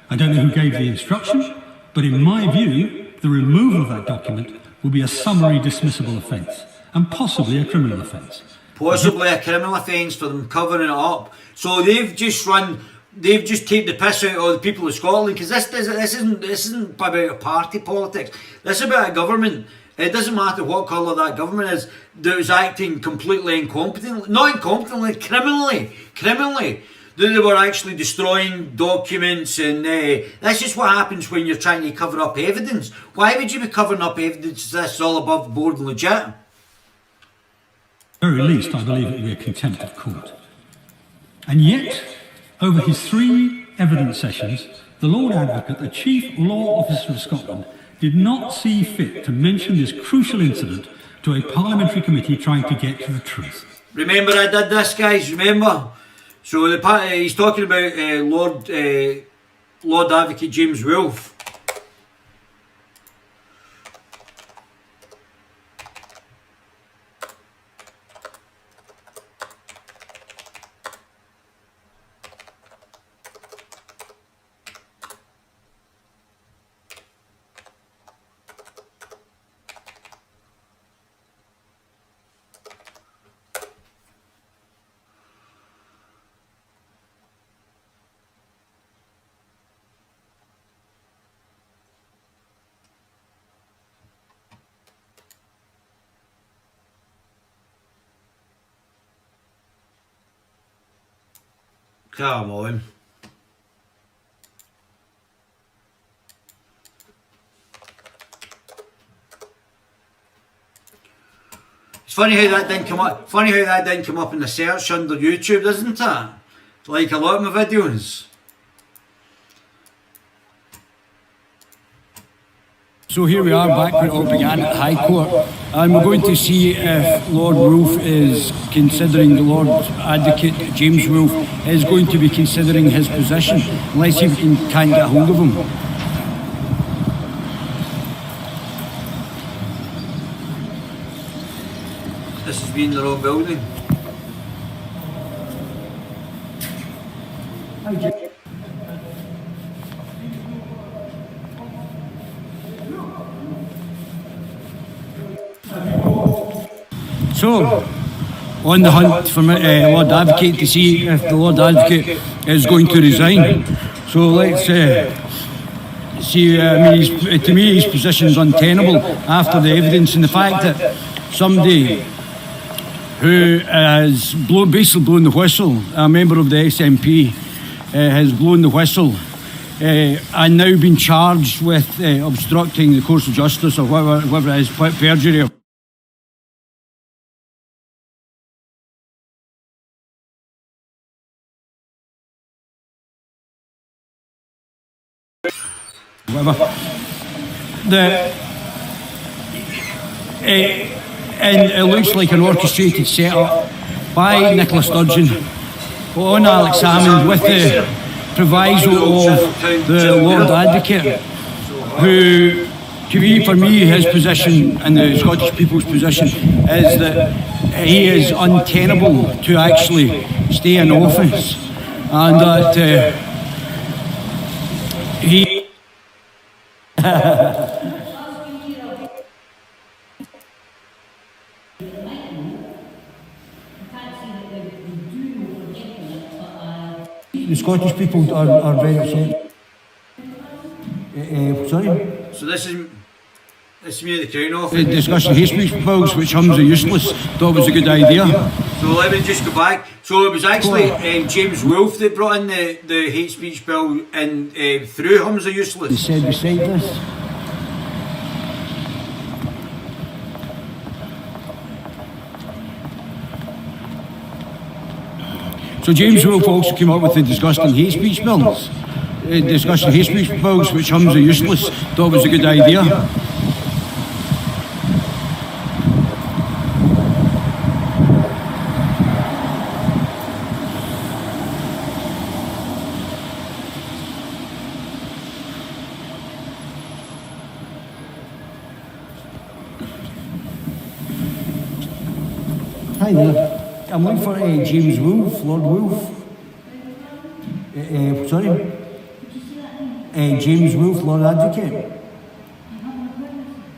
I don't know who gave the instruction. But in my view, the removal of that document will be a summary dismissible offence and possibly a criminal offence. Possibly a criminal offence for them covering it up. So they've just taken the piss out of the people of Scotland, because this isn't about party politics. This is about a government. It doesn't matter what colour that government is, that was acting completely incompetently, not incompetently, criminally. They were actually destroying documents, and that's just what happens when you're trying to cover up evidence. Why would you be covering up evidence that's all above board and legit? At the very least, I believe it will be a contempt of court. And yet, over his 3 evidence sessions, the Lord Advocate, the Chief Law Officer of Scotland, did not see fit to mention this crucial incident to a parliamentary committee trying to get to the truth. Remember I did this, guys, remember? So he's talking about Lord Advocate James Wolfe. Come on. It's funny how that didn't come up. Funny how that didn't come up in the search under YouTube, isn't it? Like a lot of my videos. So here we are back where it all began at High Court, and we're going to see if Lord Wolfe is considering, the Lord Advocate James Wolfe is going to be considering his position. Let's see if we can get a hold of him. This has been the wrong building. So, on the hunt for Lord Advocate to see if the Lord Advocate is going to resign. So let's see. I mean, to me, his position is untenable after the evidence and the fact that somebody who has basically blown the whistle, a member of the SNP, has blown the whistle, and now been charged with obstructing the course of justice or whatever it is, perjury. Whatever. And it looks like an orchestrated setup by Nicola Sturgeon on Alex Salmond with the proviso of the Lord Advocate, who, for me, his position and the Scottish people's position is that he is untenable to actually stay in office, and that he the Scottish people are very upset. Sorry? So this is me at the Crown Office. Discussing hate speech bills, which Hums are useless, thought was a good idea. So let me just go back. So it was actually James Wolfe that brought in the hate speech bill, and through Hums are useless. He said beside this. So James Wolfe also came up with the disgusting hate speech bills. Disgusting hate speech bills, which Hums are useless, thought was a good idea. Hi there. I'm looking for James Wolfe, Lord Wolfe. Sorry? James Wolfe, Lord Advocate.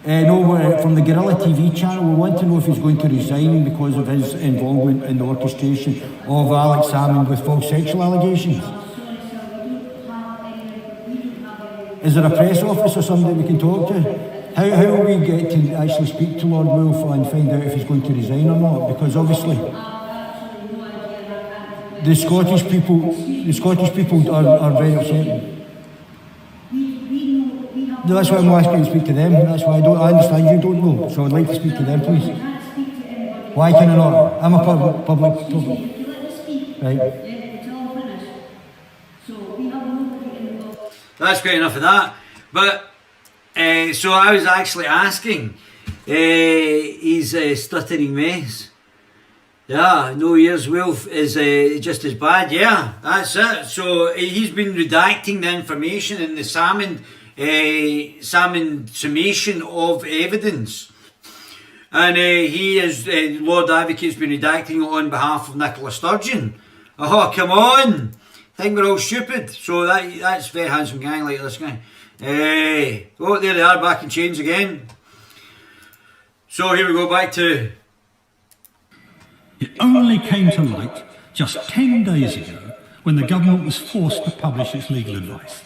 No, we're from the Guerilla TV channel. We want to know if he's going to resign because of his involvement in the orchestration of Alex Salmond with false sexual allegations. Is there a press office or somebody we can talk to? How will we get to actually speak to Lord Wolfe and find out if he's going to resign or not? Because obviously the Scottish people are very upset. No, that's why I'm asking you to speak to them. That's why I understand you don't know. So I'd like to speak to them, please. Why can I not? I'm a public. Right. That's great enough of that. But so I was actually asking, he's a stuttering mess. Yeah, no ears Wolf is just as bad. Yeah, that's it. So he's been redacting the information in the Salmond summation of evidence, and he is Lord Advocate's been redacting it on behalf of Nicola Sturgeon. Oh, come on! Think we're all stupid. So that's a very handsome gang like this guy. Oh, there they are, back in chains again. So here we go, back to... It only came to light just 10 days ago when the government was forced to publish its legal advice.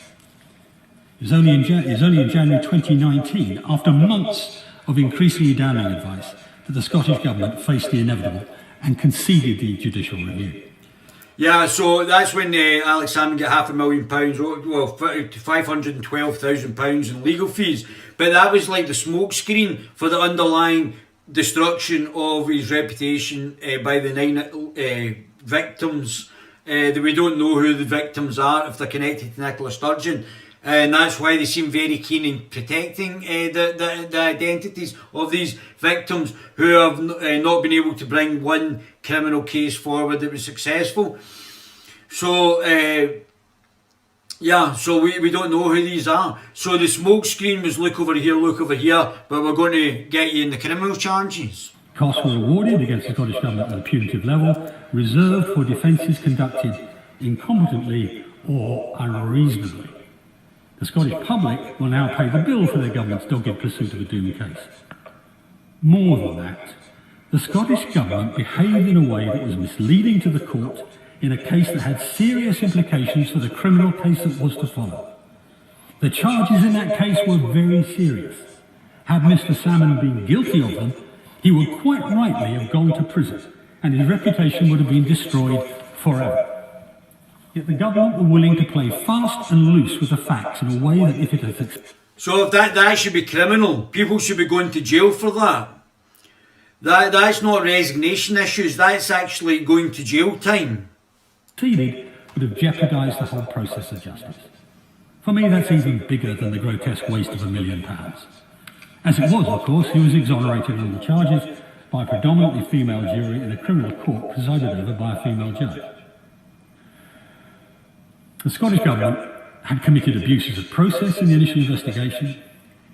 It was only in January 2019, after months of increasingly damning advice, that the Scottish Government faced the inevitable and conceded the judicial review. Yeah, so that's when Alex Salmond got £500,000, well, £512,000 in legal fees. But that was like the smokescreen for the underlying destruction of his reputation by the 9 victims. That we don't know who the victims are, if they're connected to Nicola Sturgeon. And that's why they seem very keen in protecting the identities of these victims who have not been able to bring one criminal case forward that was successful. So, yeah, so we don't know who these are. So the smoke screen was look over here, but we're going to get you in the criminal charges. Costs were awarded against the Scottish Government at a punitive level, reserved for defences conducted incompetently or unreasonably. The Scottish public will now pay the bill for their government's dogged pursuit of a doomed case. More than that, the Scottish Government behaved in a way that was misleading to the court in a case that had serious implications for the criminal case that was to follow. The charges in that case were very serious. Had Mr. Salmond been guilty of them, he would quite rightly have gone to prison, and his reputation would have been destroyed forever. Yet the government were willing to play fast and loose with the facts in a way that if it had... So if that should be criminal, people should be going to jail for that. That's not resignation issues, that's actually going to jail time. ...succeeded would have jeopardised the whole process of justice. For me, that's even bigger than the grotesque waste of £1 million. As it was, of course, he was exonerated on the charges by a predominantly female jury in a criminal court presided over by a female judge. The Scottish Government had committed abuses of process in the initial investigation.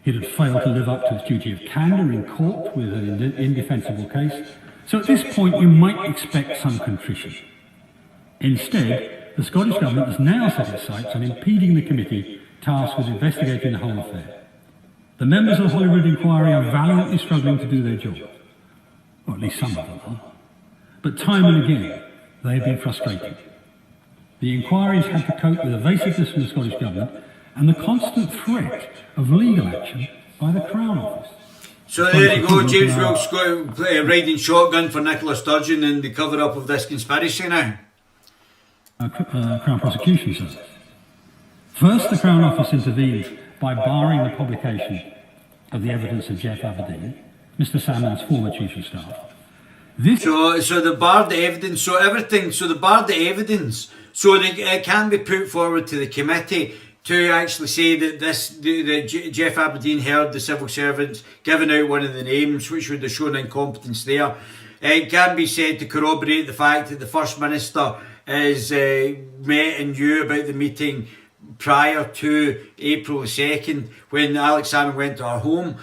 It had failed to live up to its duty of candour in court with an indefensible case. So at this point, you might expect some contrition. Instead, the Scottish Government has now set its sights on impeding the committee tasked with investigating the whole affair. The members of the Holyrood Inquiry are valiantly struggling to do their job. Or at least some of them are. But time and again, they have been frustrated. The inquiries had to cope with evasiveness from the Scottish Government and the constant threat of legal action by the Crown Office. So there you go, James Wilkes riding shotgun for Nicola Sturgeon in the cover-up of this conspiracy now. Crown Prosecution Service. First, the Crown Office intervened by barring the publication of the evidence of Jeff Aberdeen, Mr. Salmond's former Chief of Staff. So they barred the evidence. So everything. So they barred the evidence. So it can be put forward to the committee to actually say that Jeff Aberdeen heard the civil servants giving out one of the names, which would have shown incompetence there. It can be said to corroborate the fact that the First Minister is met and knew about the meeting prior to April the 2nd when Alex Salmond went to her home.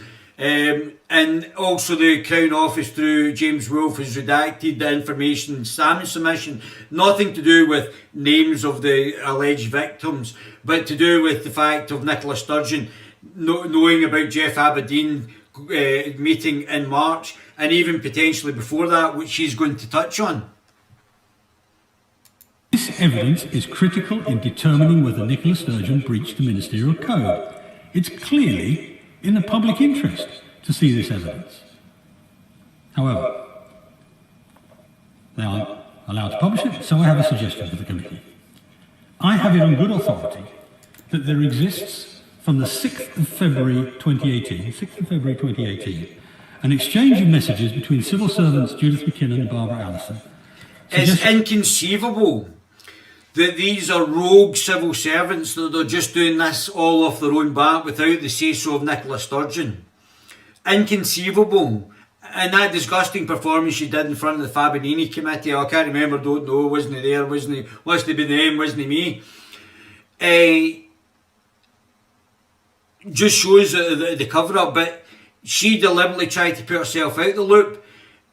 And also the Crown Office through James Wolfe has redacted the information in Salmond's submission, nothing to do with names of the alleged victims, but to do with the fact of Nicola Sturgeon knowing about Jeff Aberdeen meeting in March, and even potentially before that, which she's going to touch on. This evidence is critical in determining whether Nicola Sturgeon breached the ministerial code. It's clearly in the public interest to see this evidence. However, they aren't allowed to publish it, so I have a suggestion for the committee. I have it on good authority that there exists from the 6th of February 2018, an exchange of messages between civil servants Judith McKinnon and Barbara Allison. It's inconceivable that these are rogue civil servants, that they're just doing this all off their own bat without the say-so of Nicola Sturgeon. Inconceivable. And that disgusting performance she did in front of the Fabinini committee, I can't remember, don't know, wasn't he there, wasn't he, must have been them, wasn't he me, just shows the cover-up. But she deliberately tried to put herself out the loop,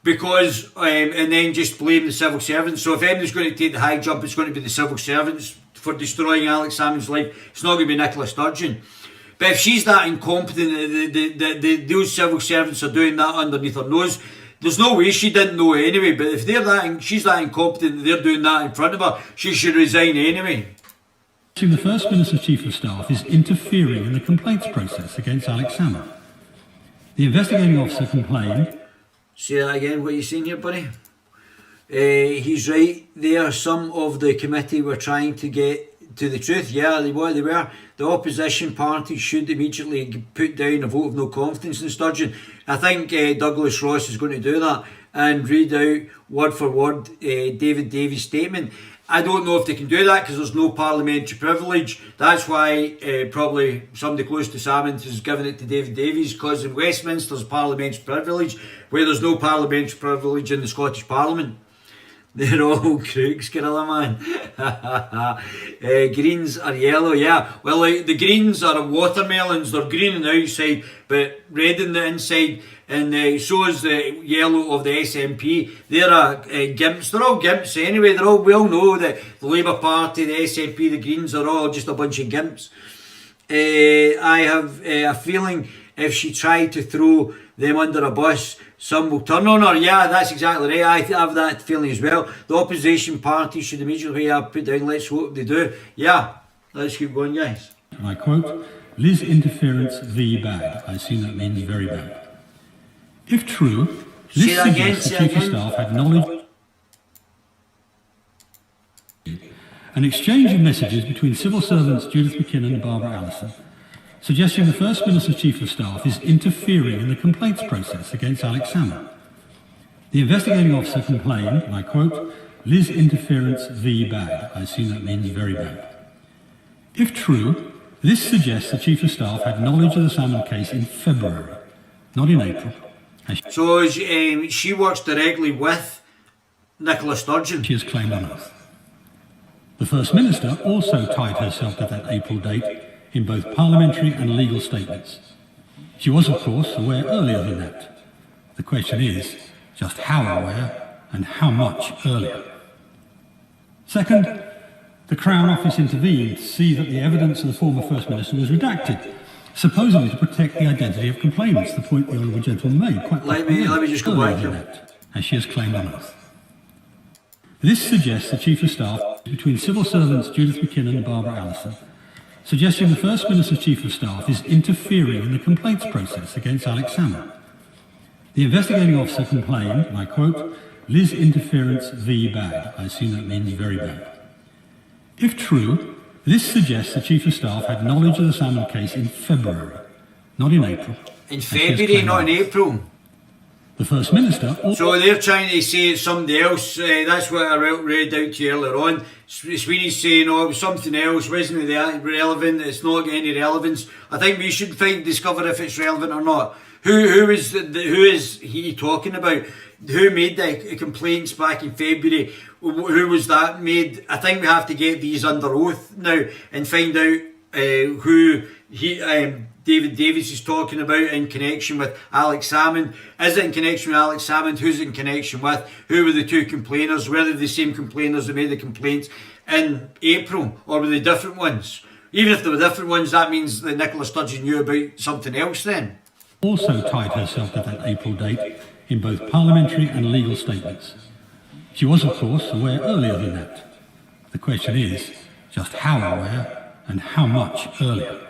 because and then just blame the civil servants. So if anybody's going to take the high jump, it's going to be the civil servants for destroying Alex Salmond's life. It's not going to be Nicola Sturgeon. But if she's that incompetent, those civil servants are doing that underneath her nose, there's no way she didn't know anyway. But if she's that incompetent, they're doing that in front of her, she should resign anyway. The First Minister's Chief of Staff is interfering in the complaints process against Alex Salmond. The investigating officer complained. Say that again, what are you saying here, buddy? He's right there. Some of the committee were trying to get to the truth. Yeah, they were. The opposition party should immediately put down a vote of no confidence in Sturgeon. I think Douglas Ross is going to do that and read out word for word David Davies' statement. I don't know if they can do that because there's no parliamentary privilege. That's why probably somebody close to Salmond has given it to David Davies, because in Westminster there's parliamentary privilege where there's no parliamentary privilege in the Scottish Parliament. They're all crooks, Guerilla man. Greens are yellow, yeah. Well, the greens are watermelons. They're green on the outside, but red on the inside. And so is the yellow of the SNP. They're gimps. They're all gimps anyway. We all know that the Labour Party, the SNP, the Greens are all just a bunch of gimps. I have a feeling if she tried to throw them under a bus, some will turn on her. Yeah, that's exactly right. I have that feeling as well. The opposition party should immediately put down, let's hope they do. Yeah, let's keep going, guys. And I quote, Liz interference v bad. I assume that means very bad. If true, this suggests the Chief of Staff had knowledge. An exchange of messages between civil servants Judith McKinnon and Barbara Allison, suggesting the First Minister's Chief of Staff is interfering in the complaints process against Alex Salmond. The investigating officer complained, and I quote, Liz interference v bad. I assume that means very bad. If true, this suggests the Chief of Staff had knowledge of the Salmond case in February, not in April. So she works directly with Nicola Sturgeon. She has claimed on oath. The First Minister also tied herself to that April date in both parliamentary and legal statements. She was, of course, aware earlier than that. The question is, just how aware and how much earlier? Second, the Crown Office intervened to see that the evidence of the former First Minister was redacted, supposedly to protect the identity of complainants, the point the Honourable Gentleman made. Let me just go back here. As she has claimed on oath. This suggests the Chief of Staff between civil servants Judith McKinnon and Barbara Allison, suggesting the First Minister's Chief of Staff is interfering in the complaints process against Alex Salmond. The investigating officer complained, and I quote, Liz interference v bad. I assume that means very bad. If true, this suggests the Chief of Staff had knowledge of the Salmond case in February, not in April. In February, not in April. The First Minister also... So they're trying to say it's somebody else. That's what I read out to you earlier on. Sweeney's saying, oh, it was something else, wasn't it relevant? It's not got any relevance. I think we should discover if it's relevant or not. Who is he talking about? Who made the complaints back in February? Who was that made? I think we have to get these under oath now and find out who David Davis is talking about in connection with Alex Salmond. Is it in connection with Alex Salmond? Who's it in connection with? Who were the two complainers? Were they the same complainers that made the complaints in April, or were they different ones? Even if they were different ones, that means that Nicola Sturgeon knew about something else then. Also tied herself to that April date in both parliamentary and legal statements. She was, of course, aware earlier than that. The question is just how aware and how much earlier.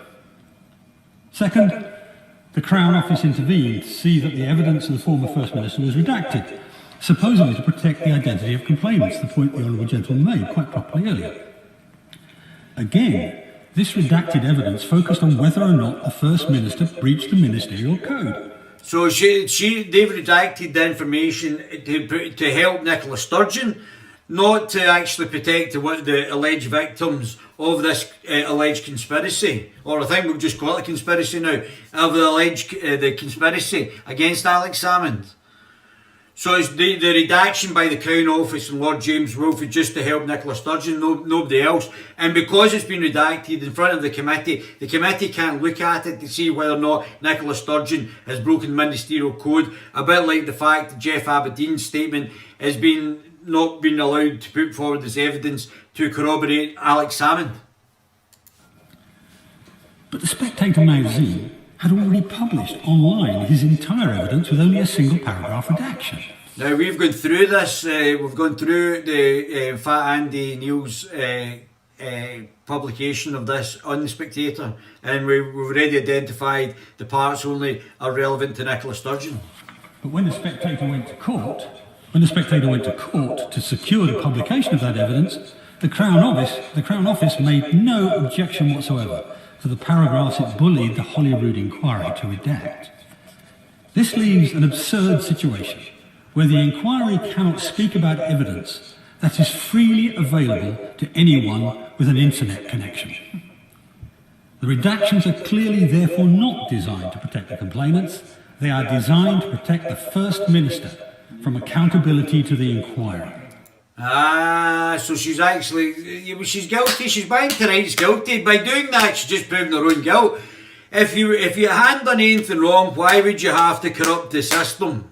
Second, the Crown Office intervened to see that the evidence of the former First Minister was redacted, supposedly to protect the identity of complainants, the point the Honourable Gentleman made quite properly earlier. Again, this redacted evidence focused on whether or not the First Minister breached the ministerial code. So they've redacted the information to help Nicola Sturgeon, not to actually protect the alleged victims of this alleged conspiracy, or I think we'll just call it a conspiracy now, of the alleged the conspiracy against Alex Salmond. So it's the redaction by the Crown Office and Lord James Wolfe is just to help Nicola Sturgeon, nobody else. And because it's been redacted in front of the committee can't look at it to see whether or not Nicola Sturgeon has broken the ministerial code. A bit like the fact that Jeff Aberdeen's statement has not been allowed to put forward as evidence to corroborate Alex Salmond. But the Spectator magazine had already published online his entire evidence with only a single paragraph redaction. Now we've gone through this, we've gone through the Fat Andy Neil's publication of this on the Spectator, and we've already identified the parts only are relevant to Nicola Sturgeon. But when the Spectator went to court, to secure the publication of that evidence, the Crown Office made no objection whatsoever to the paragraphs it bullied the Holyrood inquiry to redact. This leaves an absurd situation where the inquiry cannot speak about evidence that is freely available to anyone with an internet connection. The redactions are clearly therefore not designed to protect the complainants, they are designed to protect the First Minister from accountability to the inquiry. So she's guilty. She's buying tonight's guilty. By doing that, she's just proving her own guilt. If you hadn't done anything wrong, why would you have to corrupt the system?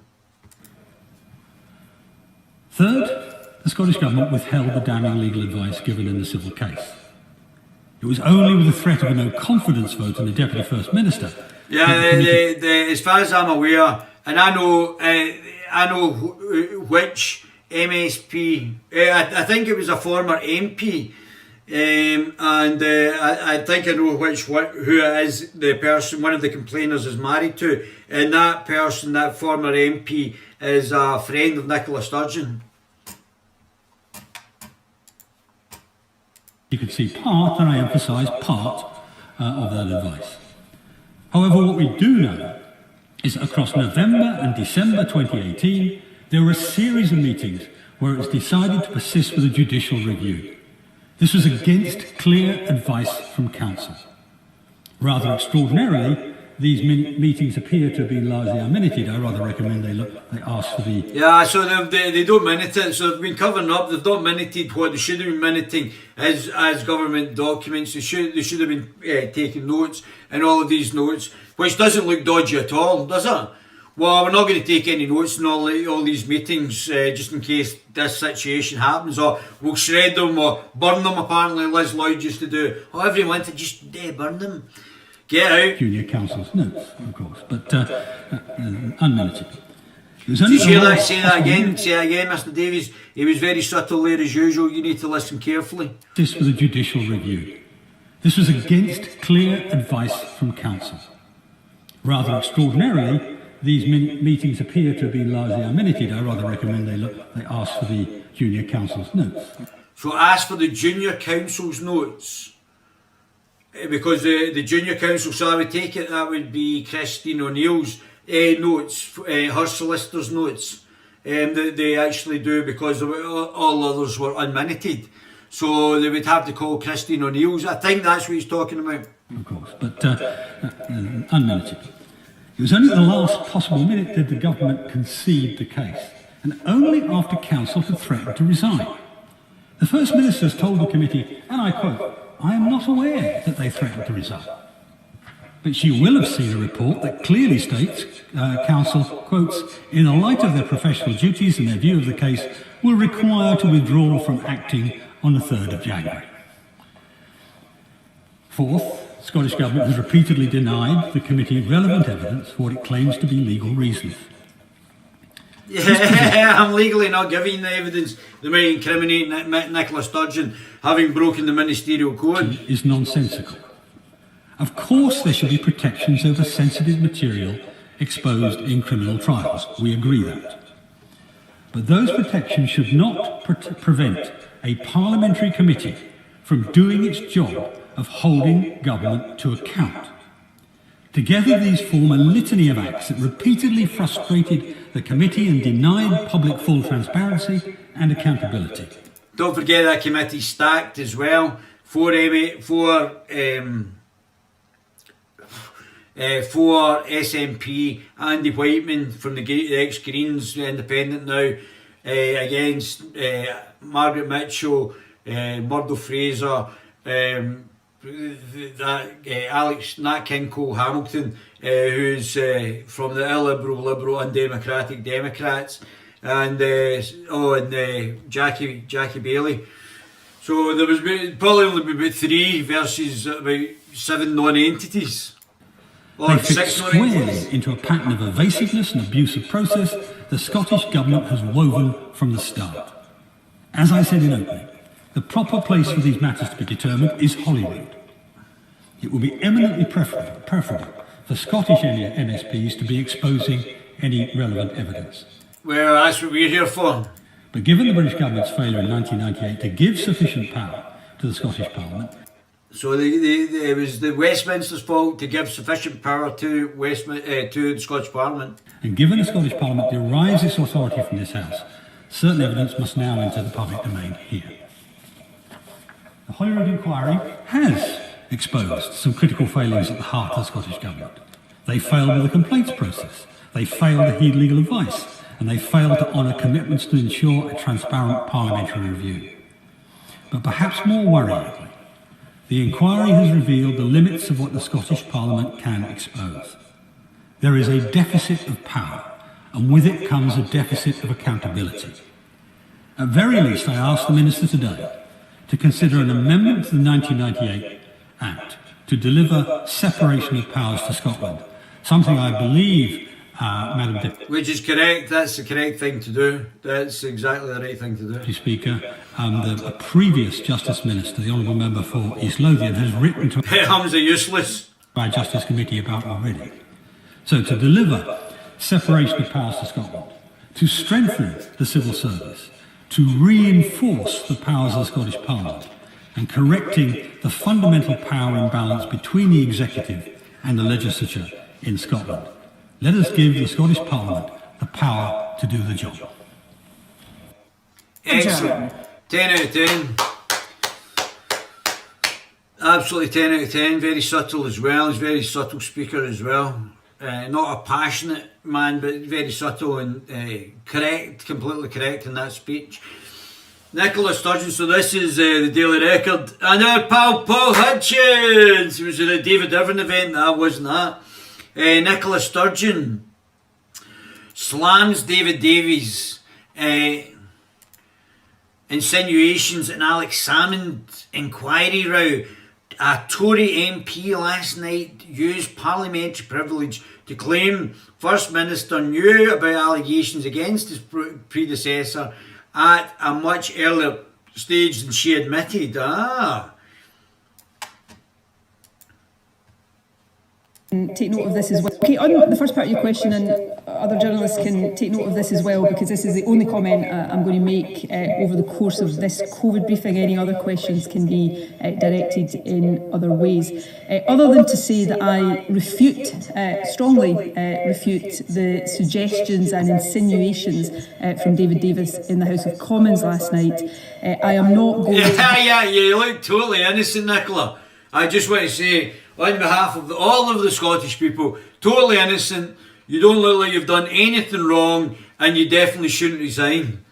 Third, the Scottish Government withheld the damning legal advice given in the civil case. It was only with the threat of a no-confidence vote on the Deputy First Minister. Yeah, as far as I'm aware, and I know which MSP, I think it was a former MP, and I think I know who it is, the person one of the complainers is married to, and that person, that former MP, is a friend of Nicola Sturgeon. You could see part, and I emphasise part, of that advice. However, what we do know is that across November and December 2018, there were a series of meetings where it was decided to persist with a judicial review. This was against clear advice from counsel. Rather extraordinarily, these meetings appear to have been largely unminuted. I rather recommend they ask for the... Yeah, so they don't minute it, so they've been covering up, they've not minuted what they should have been minuting as government documents. They should have been taking notes, and all of these notes, which doesn't look dodgy at all, does it? Well, we're not going to take any notes in all these meetings just in case this situation happens, or we'll shred them or burn them. Apparently Liz Lloyd used to do. Oh, every winter just burn them. Get out. Junior counsel's notes, of course, but unlimited. Did you hear that? Say that again, Mr Davies. He was very subtle there as usual. You need to listen carefully. This was a judicial review. This was against clear advice from counsel. Rather extraordinarily, these meetings appear to have been largely unminuted. I rather recommend they ask for the junior counsel's notes. So ask for the junior counsel's notes. Because the junior counsel, so I would take it that would be Christine O'Neill's notes, her solicitor's notes. That they actually do, because all others were unminuted. So they would have to call Christine O'Neill's. I think that's what he's talking about. Of course, but unminuted. It was only at the last possible minute that the government conceded the case, and only after counsel had threatened to resign. The First Minister has told the committee, and I quote, "I am not aware that they threatened to resign." But she will have seen a report that clearly states, counsel quotes, "in the light of their professional duties and their view of the case, will require to withdraw from acting on the 3rd of January. Fourth, the Scottish Government has repeatedly denied the committee relevant evidence for what it claims to be legal reasons. Yeah, I'm legally not giving the evidence that might incriminate Nicola Sturgeon having broken the ministerial code. Is nonsensical. Of course there should be protections over sensitive material exposed in criminal trials. We agree that. But those protections should not prevent a parliamentary committee from doing its job of holding government to account. Together these form a litany of acts that repeatedly frustrated the committee and denied public full transparency and accountability. Don't forget that committee's stacked as well. Four SNP, Andy Whiteman from the ex-Greens, Independent now, against Margaret Mitchell, Murdo Fraser, Alex Nat King Cole Hamilton, who's from the illiberal, liberal, undemocratic Democrats, and Jackie Bailey. So there was probably only about 3 versus about 7 non-entities. They fit squarely into a pattern of evasiveness and abuse of process the Scottish Government has woven from the start. As I said in opening, the proper place for these matters to be determined is Holyrood. It would be eminently preferable for Scottish MSPs to be exposing any relevant evidence. Well, that's what we're here for. But given the British Government's failure in 1998 to give sufficient power to the Scottish Parliament, so it was the Westminster's fault to give sufficient power to the Scottish Parliament. And given the Scottish Parliament derives its authority from this House, certain evidence must now enter the public domain here. The Holyrood inquiry has exposed some critical failings at the heart of the Scottish Government. They failed with the complaints process, they failed to heed legal advice, and they failed to honour commitments to ensure a transparent parliamentary review. But perhaps more worryingly, the inquiry has revealed the limits of what the Scottish Parliament can expose. There is a deficit of power, and with it comes a deficit of accountability. At very least, I ask the Minister today to consider an amendment to the 1998 Act to deliver separation of powers to Scotland, something I believe, Madam Deputy Which is correct, that's the correct thing to do. That's exactly the right thing to do. Speaker, the previous Justice Minister, the Honourable Member for East Lothian, has written to Hamza useless. our Justice Committee about already. So to deliver separation of powers to Scotland, to strengthen the civil service, to reinforce the powers of the Scottish Parliament, and correcting the fundamental power imbalance between the executive and the legislature in Scotland. Let us give the Scottish Parliament the power to do the job. Excellent. 10 out of 10. Absolutely 10 out of 10. Very subtle as well. He's a very subtle speaker as well. Not a passionate man, but very subtle and correct, completely correct in that speech. Nicola Sturgeon, so this is the Daily Record. And our pal Paul Hutchins. It was at a David Irvine event, that wasn't that. Nicola Sturgeon slams David Davies' insinuations in Alex Salmond inquiry row. A Tory MP last night used parliamentary privilege to claim First Minister knew about allegations against his predecessor at a much earlier stage than she admitted. Take note of this as well. Okay, on the first part of your question, and other journalists can take note of this as well, because this is the only comment I'm going to make over the course of this COVID briefing. Any other questions can be directed in other ways. Other than to say that I strongly refute the suggestions and insinuations from David Davis in the House of Commons last night, I am not going Yeah, you look totally innocent, Nicola. I just want to say, on behalf of all of the Scottish people, totally innocent. You don't look like you've done anything wrong, and you definitely shouldn't resign.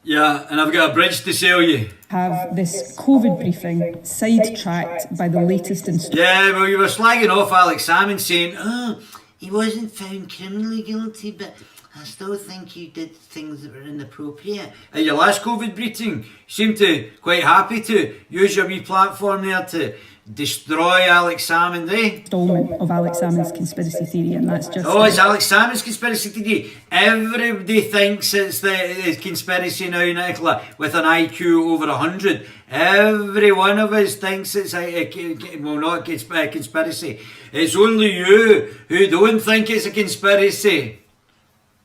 Yeah, and I've got a bridge to sell you. Have this COVID briefing sidetracked by the latest Yeah, well, you were slagging off Alex Salmond saying, oh, he wasn't found criminally guilty, but I still think he did things that were inappropriate. At your last COVID briefing, you seemed to quite happy to use your wee platform there to destroy Alex Salmond, eh? installment of Alex Salmond's conspiracy theory, and that's just... Oh, it's Alex Salmond's conspiracy theory. Everybody thinks it's the conspiracy now, Nicola, with an IQ over 100. Every one of us thinks it's not a conspiracy. It's only you who don't think it's a conspiracy.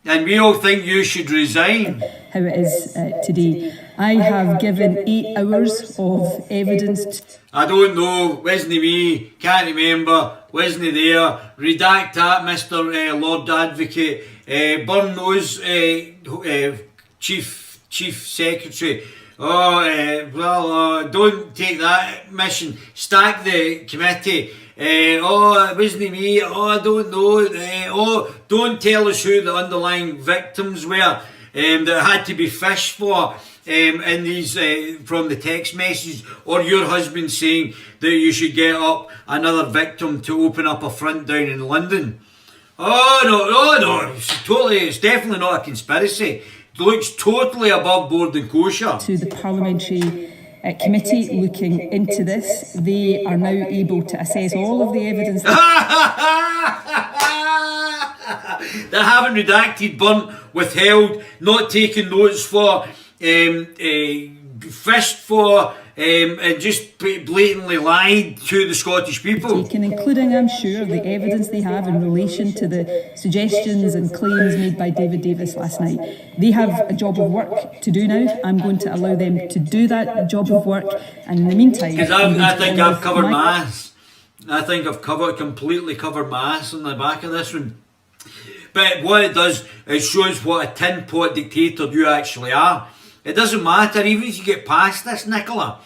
And we all think you should resign. How it is today. I have given 8 hours of evidence. I don't know, wasn't me, can't remember, wasn't there, redact that, Mr. Lord Advocate, burn those Chief Secretary. Don't take that mission, stack the committee. It wasn't me, I don't know, don't tell us who the underlying victims were that had to be fished for in these from the text messages, or your husband saying that you should get up another victim to open up a front down in London. Oh no, it's definitely not a conspiracy. It looks totally above board and kosher. To the parliamentary committee looking into this, they are now able to assess all of the evidence. They haven't redacted, burnt, withheld, not taken notes for, fished for, and just blatantly lied to the Scottish people. Taken, including, I'm sure, the evidence they have in relation to the suggestions and claims made by David Davis last night. They have a job of work to do now. I'm going to allow them to do that job of work, and in the meantime... Because I think I've covered my ass. I think I've completely covered my ass on the back of this one. But what it does, it shows what a tin pot dictator you actually are. It doesn't matter, even if you get past this, Nicola,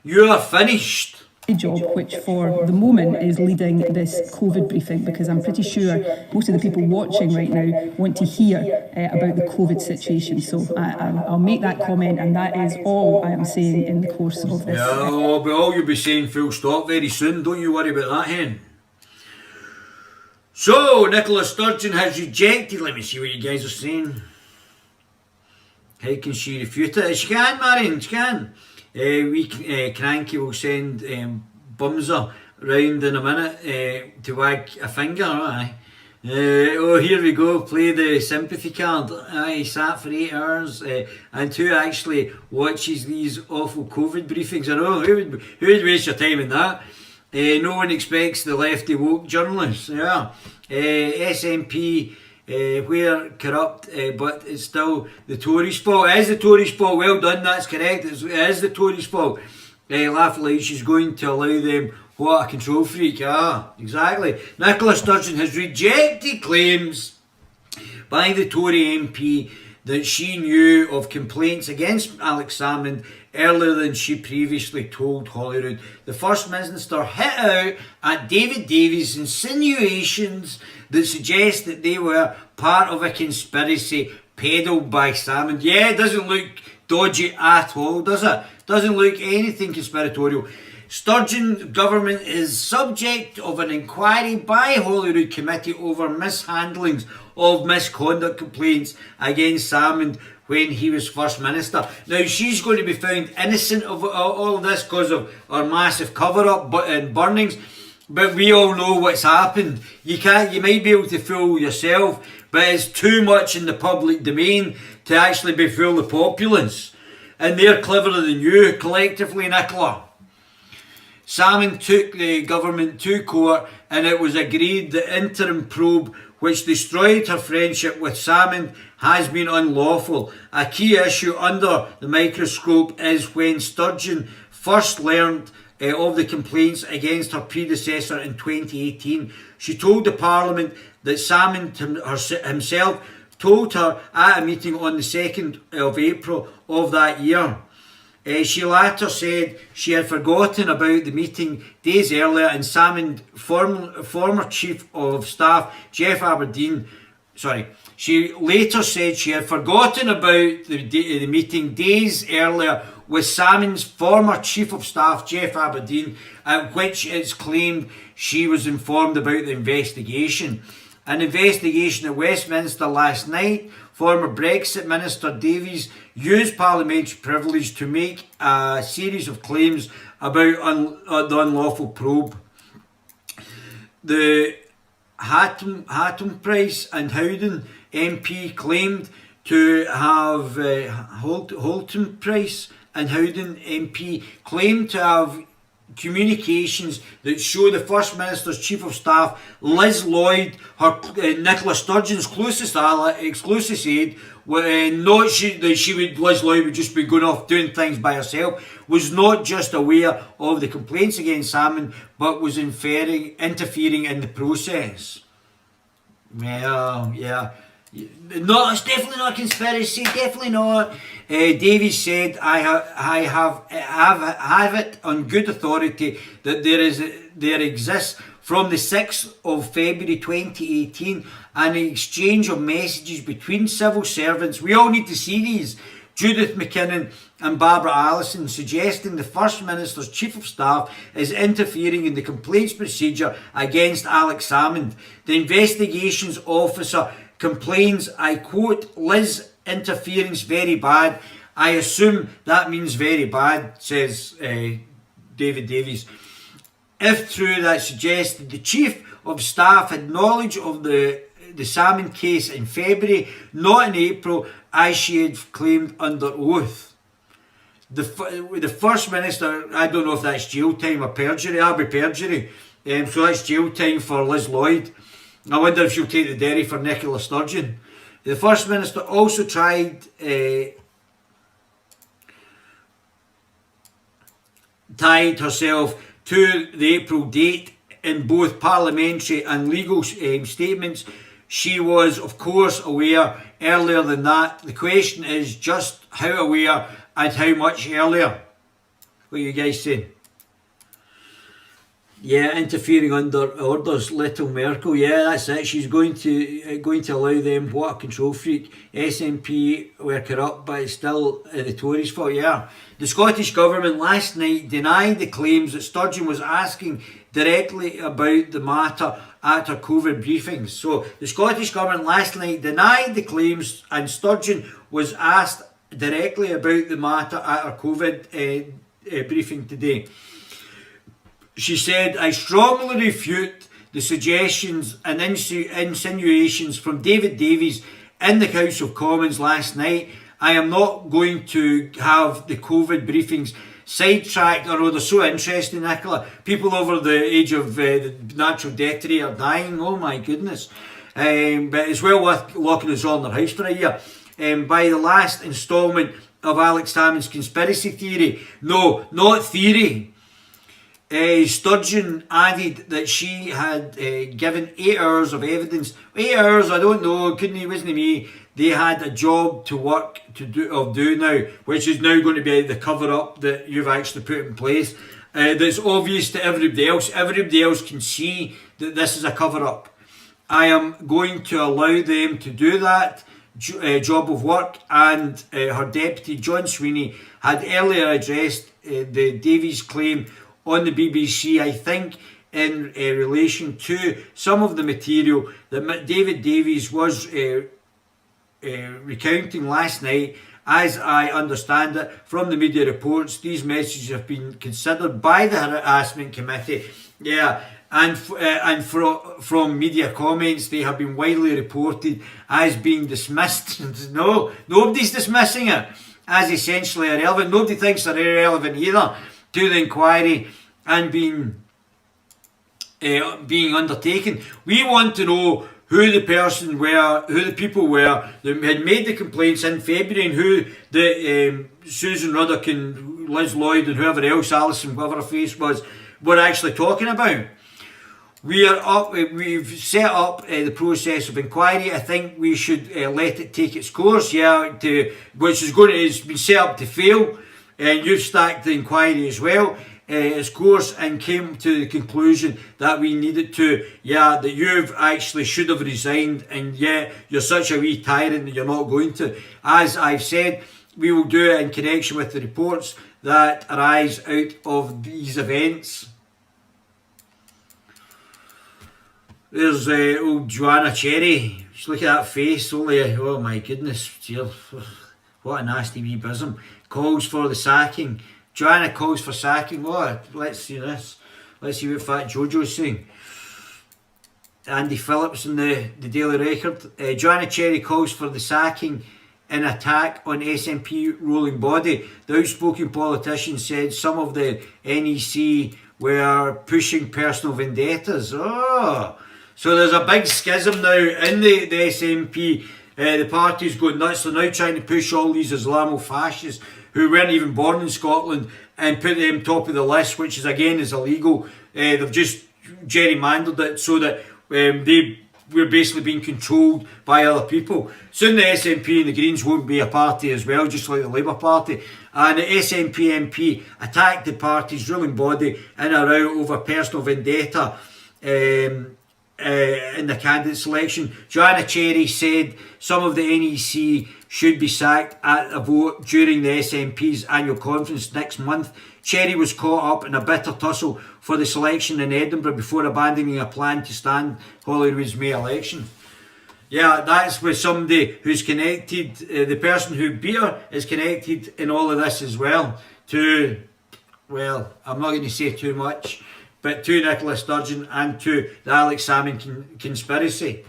you are finished. Job, which for the moment is leading this COVID briefing, because I'm pretty sure most of the people watching right now want to hear about the COVID situation. So I'll make that comment, and that is all I am saying in the course of this. Yeah, but all you'll be saying full stop very soon. Don't you worry about that, hen. So, Nicola Sturgeon has rejected. Let me see what you guys are saying. How can she refute it? She can, Marion, she can. Cranky will send Bumser round in a minute to wag a finger. Aye. Here we go. Play the sympathy card. He sat for 8 hours, and who actually watches these awful COVID briefings? I know who would waste your time in that. No one expects the lefty woke journalists. Yeah. SNP. Where corrupt, but it's still the Tories' fault. It is the Tories' fault. Well done, that's correct. It is the Tories' fault. Laugh like she's going to allow them. What a control freak. Ah, exactly. Nicola Sturgeon has rejected claims by the Tory MP that she knew of complaints against Alex Salmond earlier than she previously told Holyrood. The First Minister hit out at David Davies' insinuations that suggest that they were part of a conspiracy peddled by Salmond. Yeah, it doesn't look dodgy at all, does it? Doesn't look anything conspiratorial. Sturgeon government is subject of an inquiry by Holyrood Committee over mishandlings of misconduct complaints against Salmond when he was First Minister. Now, she's going to be found innocent of all of this because of our massive cover-up and burnings, but we all know what's happened. You might be able to fool yourself, but it's too much in the public domain to actually befool the populace. And they're cleverer than you, collectively, Nicola. Salmond took the government to court, and it was agreed that interim probe which destroyed her friendship with Salmond, has been unlawful. A key issue under the microscope is when Sturgeon first learned of the complaints against her predecessor in 2018. She told the Parliament that Salmond himself told her at a meeting on the 2nd of April of that year. She later said she had forgotten about the meeting days earlier, and Salmond, former Chief of Staff Jeff Aberdeen, she later said she had forgotten about the meeting days earlier with Salmond's former Chief of Staff Jeff Aberdeen, at which it's claimed she was informed about the investigation. An investigation at Westminster last night, former Brexit Minister Davies used parliamentary privilege to make a series of claims about the unlawful probe. The Hatton Price and Howden MP claimed to have Holton Price and Howden MP claimed to have communications that show the First Minister's Chief of Staff, Liz Lloyd, her Nicola Sturgeon's closest aide, Liz Lloyd would just be going off doing things by herself, was not just aware of the complaints against Salmond, but was interfering in the process. Yeah. No, it's definitely not a conspiracy. Definitely not. Davies said, "I have it on good authority that there exists from the 6th of February 2018 an exchange of messages between civil servants." We all need to see these. Judith McKinnon and Barbara Allison suggesting the First Minister's Chief of Staff is interfering in the complaints procedure against Alex Salmond. The investigations officer complains, I quote, "Liz, interference very bad." I assume that means very bad, says David Davies. If true, that suggests that the Chief of Staff had knowledge of the Salmond case in February, not in April, as she had claimed under oath. The First Minister, I don't know if that's jail time or perjury. That'll be perjury. So that's jail time for Liz Lloyd. I wonder if she'll take the derry for Nicola Sturgeon. The First Minister also tied herself to the April date in both parliamentary and legal statements. She was, of course, aware earlier than that. The question is just how aware and how much earlier. What you guys say? Yeah, interfering under orders, Little Merkel. Yeah, that's it. She's going to allow them. What a control freak. SNP were corrupt, but it's still the Tories' fault. Yeah. The Scottish Government last night denied the claims that Sturgeon was asking directly about the matter at her COVID briefings. So the Scottish Government last night denied the claims, and Sturgeon was asked directly about the matter at her COVID briefing today. She said, "I strongly refute the suggestions and insinuations from David Davies in the House of Commons last night. I am not going to have the COVID briefings sidetracked." Oh, they're so interesting, Nicola. People over the age of the natural death rate are dying. Oh my goodness. But it's well worth locking us all in their house for a year. By the last instalment of Alex Salmond's conspiracy theory. No, not theory. Sturgeon added that she had given 8 hours of evidence. 8 hours, I don't know, it wasn't me. They had a job to do now, which is now going to be the cover-up that you've actually put in place. That's obvious to everybody else. Everybody else can see that this is a cover-up. I am going to allow them to do that job of work, and her deputy, John Sweeney, had earlier addressed the Davies claim on the BBC, I think, in relation to some of the material that David Davies was recounting last night. As I understand it from the media reports, these messages have been considered by the harassment committee. Yeah, and from media comments, they have been widely reported as being dismissed. No, nobody's dismissing it as essentially irrelevant. Nobody thinks they're irrelevant either to the inquiry and being undertaken. We want to know who the person were, who the people were that had made the complaints in February, and who the Susan Ruddock, Liz Lloyd, and whoever else, Alison, whatever her face was, were actually talking about. We've set up the process of inquiry. I think we should let it take its course, it's been set up to fail, and you've stacked the inquiry as well. Its course, and came to the conclusion that we needed to, that you've actually should have resigned, and you're such a wee tyrant that you're not going to. As I've said, we will do it in connection with the reports that arise out of these events. There's old Joanna Cherry. Just look at that face, oh my goodness, what a nasty wee bosom. Calls for the sacking. Joanna calls for sacking. Oh, let's see this. Let's see what Fat Jojo's saying. Andy Phillips in the Daily Record. Joanna Cherry calls for the sacking in attack on SNP ruling body. The outspoken politician said some of the NEC were pushing personal vendettas. Oh, so there's a big schism now in the SNP. The party's going nuts. They're now trying to push all these Islamo-fascists who weren't even born in Scotland and put them top of the list, which is illegal. They've just gerrymandered it so that we're basically being controlled by other people. Soon the SNP and the Greens won't be a party as well, just like the Labour Party. And the SNP MP attacked the party's ruling body in a row over personal vendetta in the candidate selection. Joanna Cherry said some of the NEC should be sacked at a vote during the SNP's annual conference next month. Cherry was caught up in a bitter tussle for the selection in Edinburgh before abandoning a plan to stand Holyrood's May election. That's with somebody who's connected, the person who beat her is connected in all of this as well to, well, I'm not going to say too much, but to Nicola Sturgeon and to the Alex Salmond conspiracy.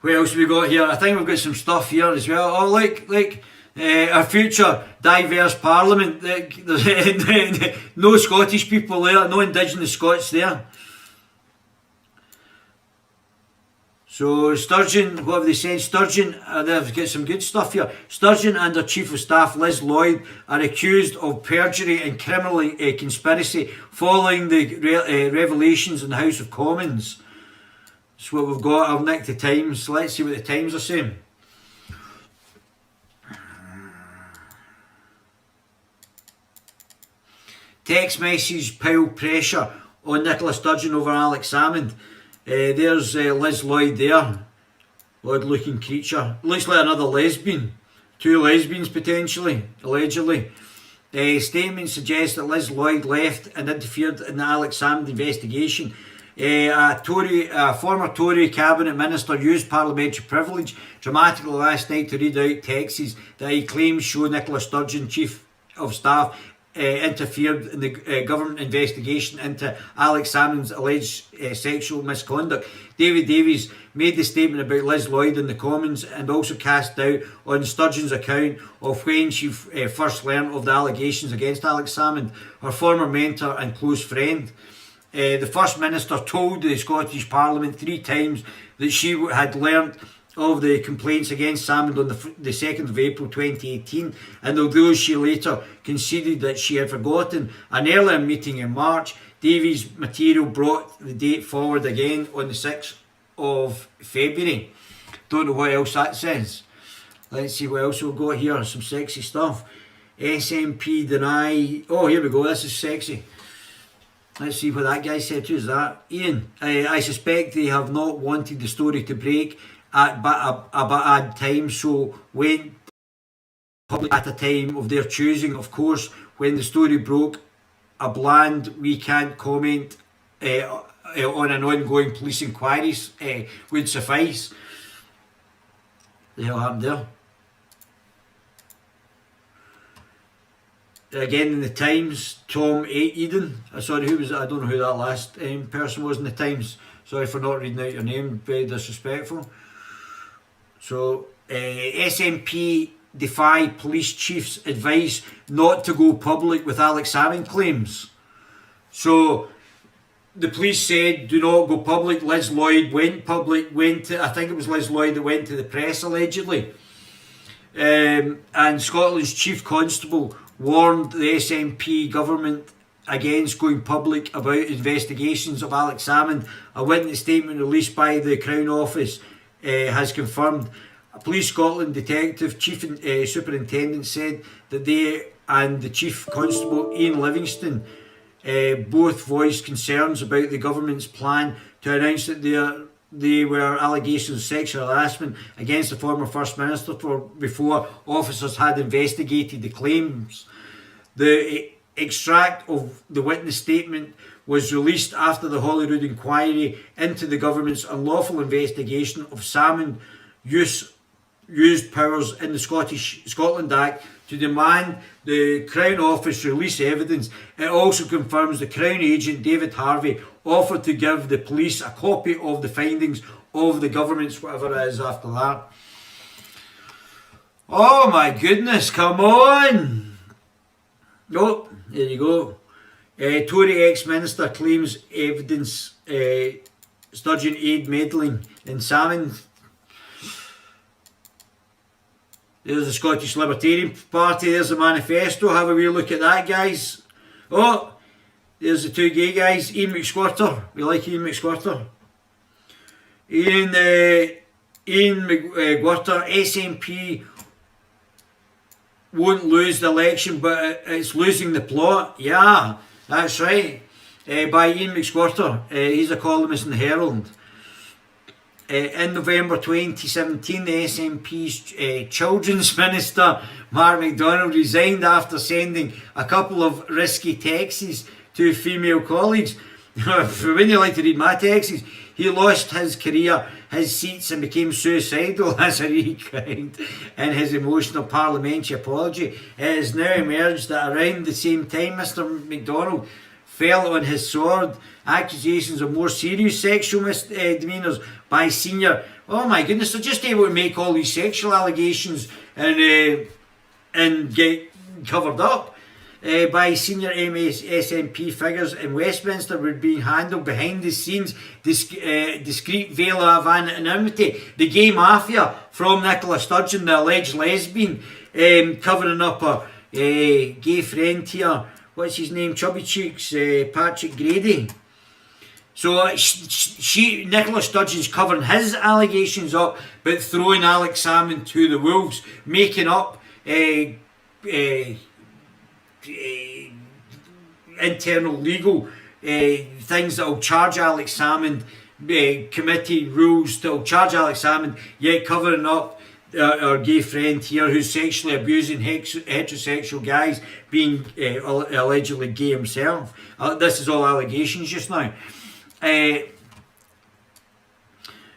What else have we got here? I think we've got some stuff here as well. Oh, like our future diverse parliament. There's no Scottish people there, no Indigenous Scots there. So Sturgeon, what have they said? Sturgeon, they've got some good stuff here. Sturgeon and her Chief of Staff, Liz Lloyd, are accused of perjury and criminal conspiracy following the revelations in the House of Commons. That's what we've got. I'll nick the Times. Let's see what the Times are saying. Text message pile pressure on Nicola Sturgeon over Alex Salmond. There's Liz Lloyd there. Odd looking creature. Looks like another lesbian. 2 lesbians potentially, allegedly. Statements suggest that Liz Lloyd left and interfered in the Alex Salmond investigation. A former Tory cabinet minister used parliamentary privilege dramatically last night to read out texts that he claims show Nicola Sturgeon, Chief of Staff, interfered in the government investigation into Alex Salmond's alleged sexual misconduct. David Davies made the statement about Liz Lloyd in the Commons and also cast doubt on Sturgeon's account of when she first learned of the allegations against Alex Salmond, her former mentor and close friend. The First Minister told the Scottish Parliament 3 times that she had learnt of the complaints against Salmond on the 2nd of April 2018, and although she later conceded that she had forgotten an earlier meeting in March, Davies' material brought the date forward again on the 6th of February. Don't know what else that says. Let's see what else we've got here. Some sexy stuff. SNP deny... Oh, here we go. This is sexy. Let's see what that guy said. Who's that? Ian. I suspect they have not wanted the story to break at a bad time, so went public at a time of their choosing. Of course, when the story broke, a bland "we can't comment on an ongoing police inquiries" would suffice. The hell happened there? Again in the Times, Tom Eden. Sorry, who was that? I don't know who that last person was in the Times. Sorry for not reading out your name. Very disrespectful. So, SNP defy police chief's advice not to go public with Alex Salmond claims. So, the police said, do not go public. Liz Lloyd went public, I think it was Liz Lloyd that went to the press allegedly. And Scotland's Chief Constable warned the SNP government against going public about investigations of Alex Salmond. A witness statement released by the Crown Office has confirmed. A Police Scotland detective chief superintendent said that they and the Chief Constable Ian Livingston both voiced concerns about the government's plan to announce that they were allegations of sexual harassment against the former First Minister before officers had investigated the claims. The extract of the witness statement was released after the Holyrood inquiry into the government's unlawful investigation of Salmond used powers in the Scotland Act to demand the Crown Office release evidence. It also confirms the Crown agent David Harvey offered to give the police a copy of the findings of the government's whatever it is after that. Oh my goodness, come on! Oh, there you go. Tory ex-minister claims evidence Sturgeon aid meddling in Salmond. There's the Scottish Libertarian Party, there's the manifesto, have a wee look at that, guys. Oh, there's the two gay guys, Ian McSquirter, we like Ian McSquirter. Ian McGuirter, SNP won't lose the election, but it's losing the plot. Yeah, that's right. By Ian McSquirter, he's a columnist in the Herald. In November 2017, the SNP's Children's Minister, Mark MacDonald, resigned after sending a couple of risky texts to female colleagues. When you like to read my texts, he lost his career, his seats, and became suicidal as a recried in his emotional parliamentary apology. It has now emerged that around the same time Mr MacDonald fell on his sword. Accusations of more serious sexual misdemeanours by senior... Oh my goodness, they're just able to make all these sexual allegations and get covered up by senior SNP figures in Westminster were being handled behind the scenes, discreet veil of anonymity. The gay mafia from Nicola Sturgeon, the alleged lesbian, covering up a gay friend here. What's his name? Chubby Cheeks, Patrick Grady. So Nicola Sturgeon's covering his allegations up, but throwing Alex Salmond to the wolves, making up internal legal things that will charge Alex Salmond, committee rules that will charge Alex Salmond, yet covering up our gay friend here who's sexually abusing heterosexual guys, being allegedly gay himself. This is all allegations just now.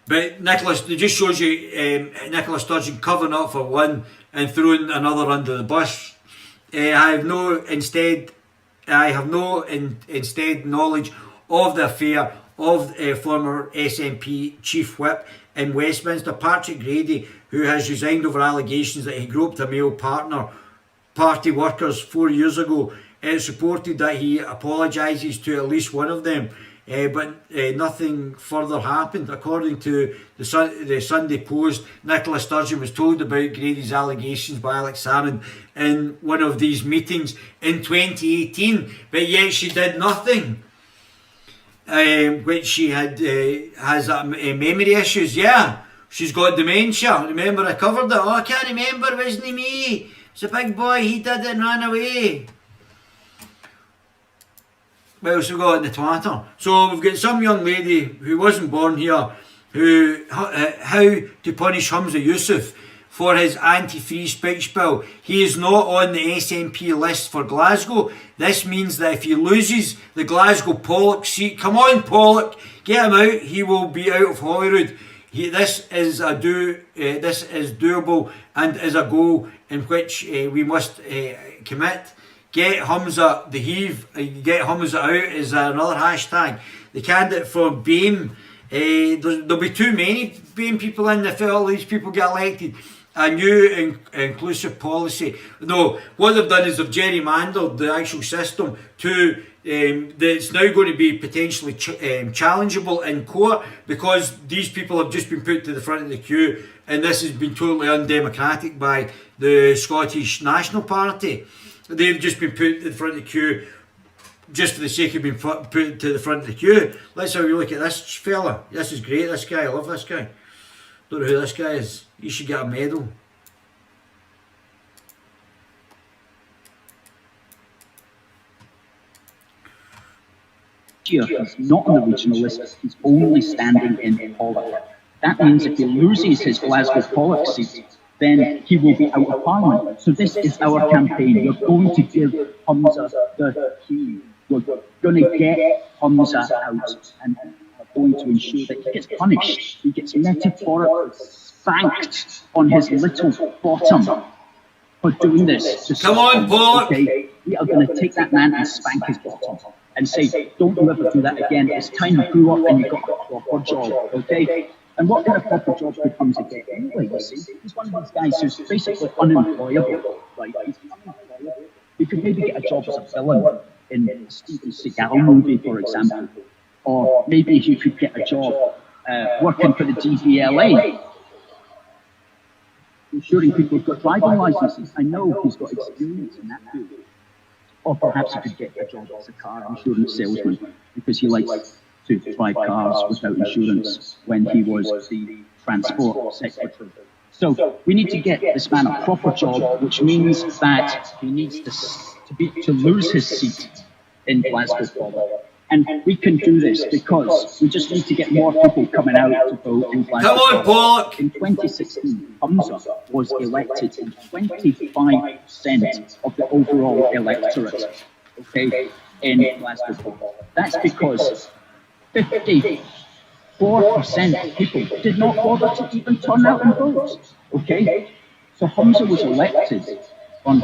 But Nicholas, it just shows you Nicola Sturgeon covering up for one and throwing another under the bus. I have no instead knowledge of the affair of former SNP Chief Whip in Westminster, Patrick Grady, who has resigned over allegations that he groped a male partner, party workers 4 years ago. It's reported that he apologises to at least one of them, but nothing further happened. According to the Sunday Post, Nicola Sturgeon was told about Grady's allegations by Alex Salmond in one of these meetings in 2018, but yet she did nothing. Which she has memory issues. Yeah, she's got dementia. Remember I covered it? Oh, I can't remember, wasn't it me? It's a big boy, he did it and ran away. What else we got in the Twitter? So we've got some young lady who wasn't born here, who how to punish Humza Yousaf for his anti-free speech bill. He is not on the SNP list for Glasgow. This means that if he loses the Glasgow Pollock seat, come on Pollock, get him out, he will be out of Holyrood. This is doable and is a goal in which we must commit. Get Humza the heave, get Humza out is another hashtag. The candidate for BAME, there'll be too many BAME people in if all these people get elected. a new inclusive policy. No, what they've done is they've gerrymandered the actual system to that's now going to be potentially challengeable in court, because these people have just been put to the front of the queue, and this has been totally undemocratic by the Scottish National Party. They've just been put to the front of the queue just for the sake of being put to the front of the queue. Let's have a look at this fella. This is great, this guy. I love this guy. Don't know who this guy is. He should get a medal. He's not on the regional list, he's only standing in Pollock. That means if he loses his Glasgow Pollock seat, then he will be out of Parliament. So this is our campaign. We're going to give Humza the key. We're going to get Humza out, and we're going to ensure that he gets punished. He gets metaphorically spanked on his little bottom for doing this. Come on, Pollock! Okay, we are going to take that man and spank his bottom and say, don't you ever do that again. It's time you grew up and you got a proper job, okay? And what kind of proper job becomes again? Anyway, you see, he's one of these guys who's basically unemployable, right? He's unemployable. He could maybe get a job as a villain in a Steven Seagal movie, for example. Or maybe he could get a job working for the DVLA, ensuring people have got driving licenses. I know he's got experience in that field. Or perhaps he could get a job as a car insurance salesman, because he likes to drive cars without insurance when he was the transport secretary. So we need to get this man a proper job, which means that he needs to lose his seat in Glasgow. And we can do this because we just need to get more people coming out to vote in Glasgow. Come on, Pollock! In 2016, Humza was elected in 25% of the overall electorate, okay, in Glasgow. That's because 54% of people did not bother to even turn out and vote, okay? So Humza was elected on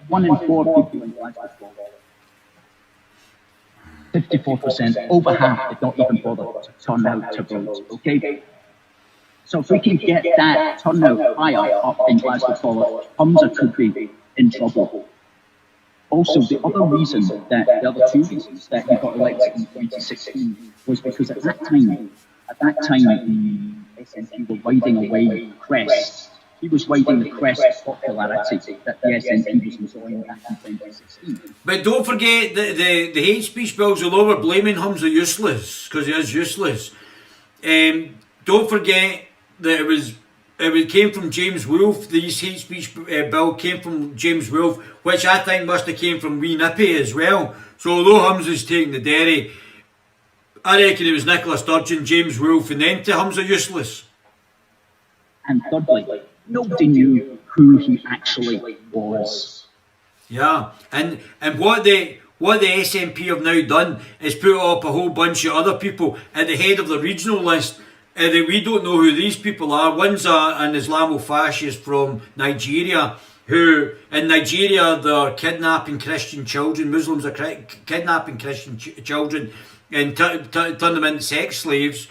1 in 4 people in Glasgow. 54%, over half did not even bother to turn out to vote, okay? So if we can get that turnout higher up in Glasgow, Humza could be in trouble. Also, the other reason that, the other two reasons that he got elected in 2016 was because at that time, the SNP were riding away Crest. He was riding the Crest popularity that the SNP was enjoying back in 2016. But don't forget that the hate speech bills, although we're blaming Humza useless, because he is useless, don't forget that it came from James Wolfe. These hate speech bill came from James Wolfe, which I think must have came from Wee Nippy as well. So although Humza's taking the dairy, I reckon it was Nicola Sturgeon, James Wolfe, and then to Humza useless. And thirdly, nobody knew who he actually was. Yeah, and what the SNP have now done is put up a whole bunch of other people at the head of the regional list that we don't know who these people are. One's an Islamofascist from Nigeria, who in Nigeria they're kidnapping Christian children. Muslims are kidnapping Christian children and turn them into sex slaves,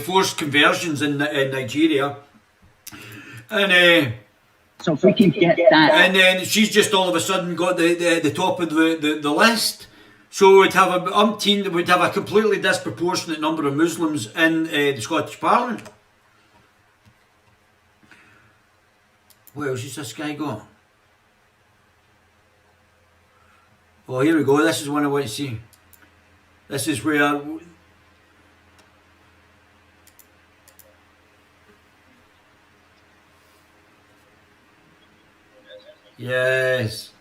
forced conversions in Nigeria. And so if we can get that, and then she's just all of a sudden got the top of the list. So we'd have a completely disproportionate number of Muslims in the Scottish Parliament. What else has this guy got? Oh, here we go. This is one I want to see. This is where. Yes,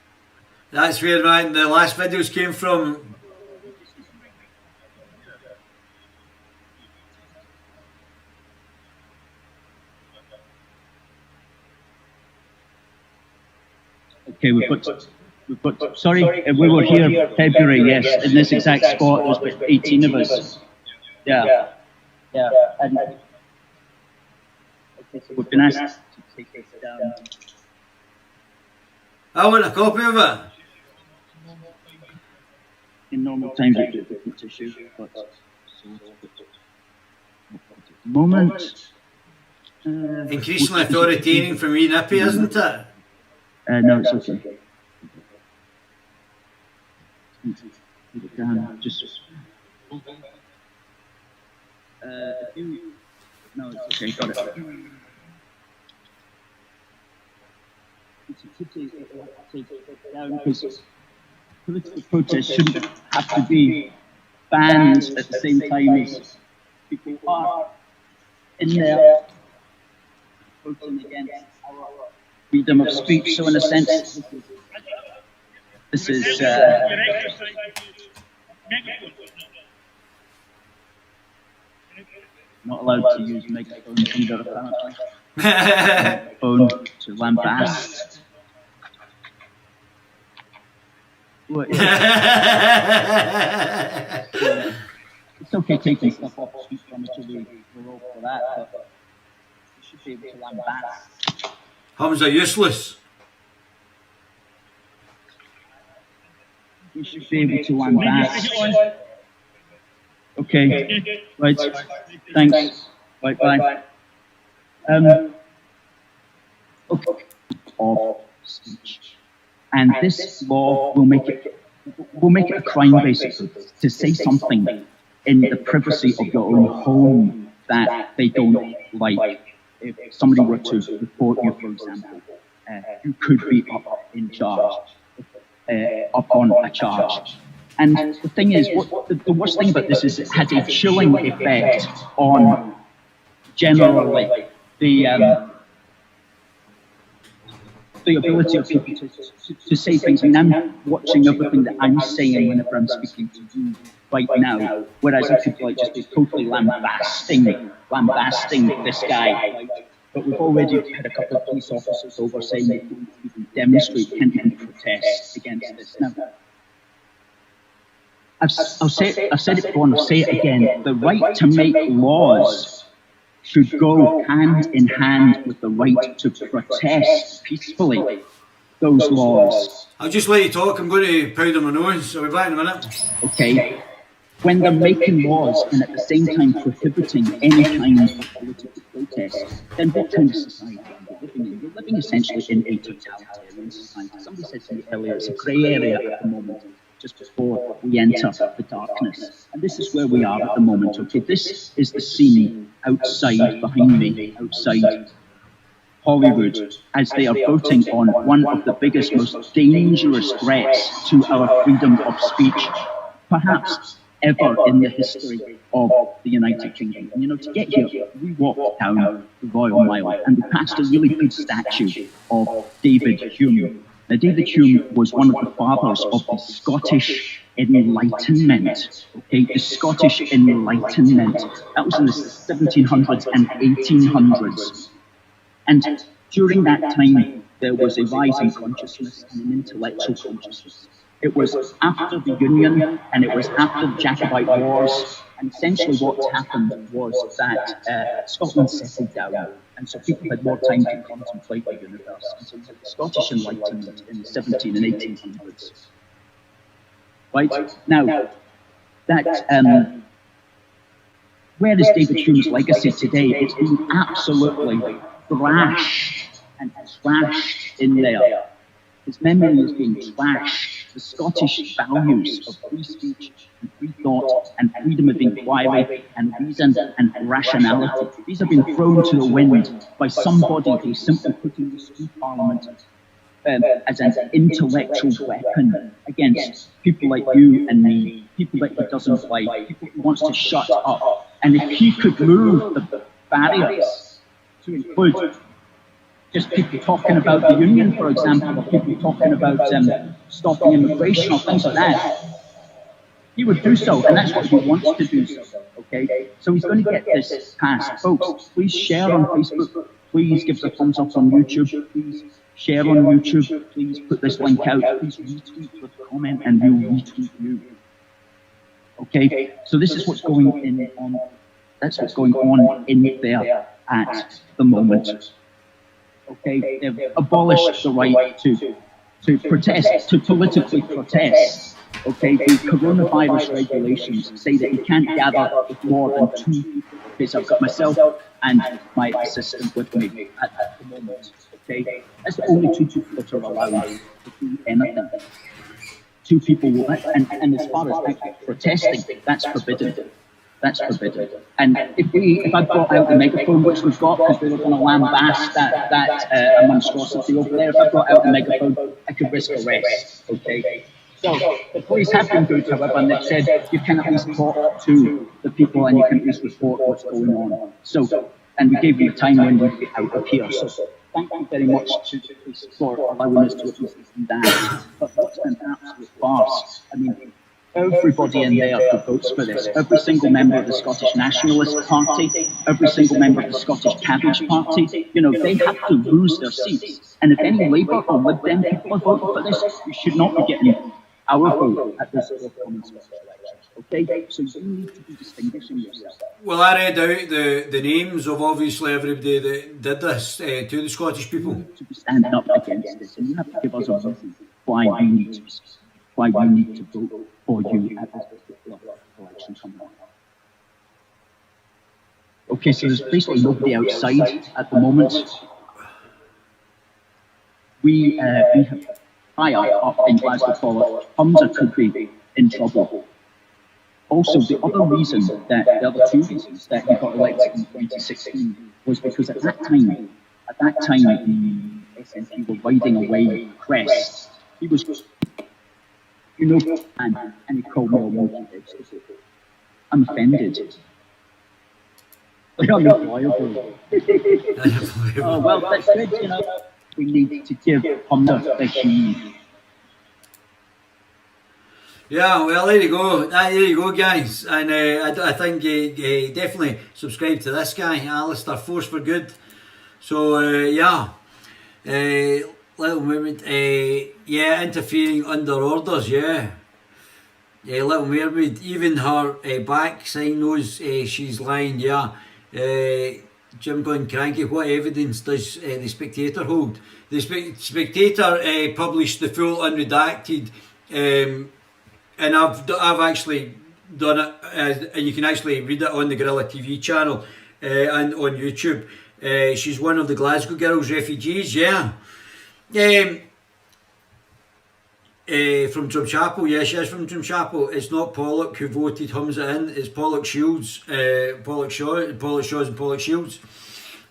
that's where the last videos came from. okay, we've got, sorry, we were here February, yes, in this exact spot, there was about 18 of us. Yeah, and okay, so we've been asked to take this down. I want a copy of it. In normal times, it's a different issue, but so moment. Increasingly authoritarian for me, Nippy, isn't it? No, it's okay. Put it down. Just. No, it's okay. Got it. Because political protest shouldn't have to be banned at the same time as people are in there voting against our freedom of speech. So in a sense, this is not allowed to use megaphones either, apparently. Phone to lambast. Well, it's okay taking stuff off the street from each other, we're all for that, but you should be able to lambast. Hums are useless. You should be able to lambast. Okay, right, thanks, bye. Okay, of speech. And this law will make it a crime, basically, to say something in the privacy of your own home that they don't like. If somebody were to report you, for example, you could be up in charge, up on a charge. And the thing is, the worst thing about this is it has a chilling effect on generally the ability of people to say things. I mean, I'm watching everything that I'm saying whenever I'm speaking to you right now, whereas I could like just be totally lambasting this guy. But we've already had a couple of police officers over saying that you can demonstrate, can't even protest against this. Now, I've said it before and I'll say it again. The right to make laws should go hand in hand with the right to protest peacefully those laws. I'll just let you talk. I'm going to powder my nose. I'll be back in a minute. Okay. When they're making laws and at the same time prohibiting any kind of political protest, then what kind of society are we living in? We're living essentially in a totalitarian society. Somebody said to me earlier, it's a grey area at the moment, just before we enter the darkness. And this is where we are at the moment, okay? This is the scene outside, behind me, outside Hollywood, as they are voting on one of the biggest, most dangerous threats to our freedom of speech, perhaps ever in the history of the United Kingdom. And you know, to get here, we walked down the Royal Mile and we passed a really good statue of David Hume. Now, David Hume was one of the fathers of the Scottish Enlightenment. Okay, the Scottish Enlightenment. That was in the 1700s and 1800s. And during that time, there was a rise in consciousness and an intellectual consciousness. It was after the Union and it was after the Jacobite Wars. And essentially what happened was that Scotland settled down. And so people had more time to contemplate the universe. And so we had the Scottish Enlightenment in the 17 and 1800s. Right? Now, that, where is David Hume's legacy today? It's been absolutely thrashed and trashed in there. His memory is being trashed. The Scottish values of free speech and free thought and freedom of inquiry and reason and rationality, these have been thrown to the wind by somebody who's simply putting this through Parliament as an intellectual weapon against people like you and me, people that he doesn't like, people he wants to shut up. And if he could move the barriers to include just people talking about the Union, for example, or people talking about stopping immigration or things like that, he would do so, and that's what he wants to do so, okay? So he's going to get this passed. Folks, please share on Facebook, please give us a thumbs up on YouTube, please share on YouTube, please put this link out, please retweet with a comment, and we'll retweet you. Okay, so this is what's going on, that's what's going on in there at the moment. Okay, they've abolished the right to to protest, to politically protest. Okay, the coronavirus regulations say that you can't gather with more than 2 people. Okay, so I've got myself and my assistant with me at the moment. Okay, that's the only 2 people that are allowed to do anything. 2 people will, and as far as protesting, that's forbidden. That's forbidden. And if I brought out the megaphone, which we've got, because we were going to lambast that monstrosity over there, if I brought out the megaphone, I could risk arrest. Okay. So the police have been good, however, and they've said you can at least talk to the people and you can at least report what's going on. So, and we gave you a time when we get out of here. So thank you very much to the police for allowing us to at least do that. But what's an absolute farce? I mean, everybody in there who votes for this, every single member of the Scottish Nationalist Party, every single member of the Scottish Cabbage Party, you know, they have to lose their seats. And if any Labour or Lib Dem people are voting for this, you should not be getting our vote at this upcoming Scottish election. Okay, so you need to be distinguishing yourself. Well, I read out the names of obviously everybody that did this to the Scottish people. To be standing up against this, and you have to give us a reason why you need to vote for you at this particular election coming up. Okay, so there's basically nobody outside at the moment. We have higher up in Glasgow College, Humza could be in trouble. Also, the other reason that the other 2 reasons that he got elected in 2016 was because at that time, the SNP were riding away crest. He was, you know, and he called me a monkey. I'm offended. Unemployable. Oh, well, that's good, you know. We need to give Humza the heed. Yeah, well, there you go, guys. And I think definitely subscribe to this guy, Alistair, Force for Good. So, yeah. Little Mermaid, yeah, interfering under orders, yeah. Yeah, Little Mermaid, even her back sign knows she's lying, yeah. Jim going cranky, what evidence does the Spectator hold? The Spectator published the full unredacted, and I've actually done it, and you can actually read it on the Guerilla TV channel and on YouTube. She's one of the Glasgow girls' refugees, yeah. From Drumchapel, yeah, she is from Drumchapel. It's not Pollock who voted Humza in, it's Pollock Shields, Pollock Shaws and Pollock Shields.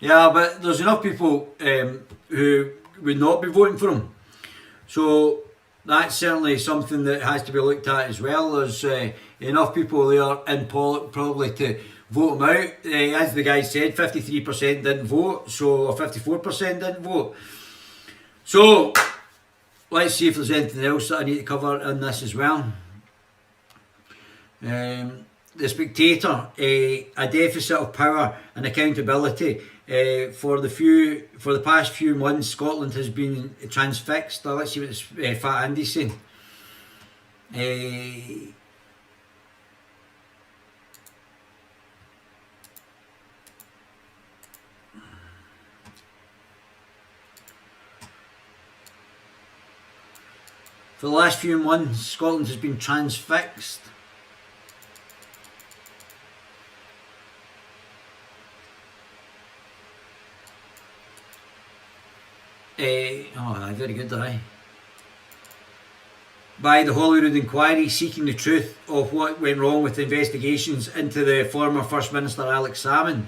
Yeah, but there's enough people who would not be voting for him. So that's certainly something that has to be looked at as well. There's enough people there in Pollock probably to vote him out. As the guy said, 53% didn't vote, so 54% didn't vote. So let's see if there's anything else that I need to cover in this as well. The Spectator, a deficit of power and accountability. For the past few months, Scotland has been transfixed. Let's see what this Fat Andy's saying. For the last few months, Scotland has been transfixed. Very good, aye. By the Holyrood inquiry seeking the truth of what went wrong with the investigations into the former First Minister Alex Salmond.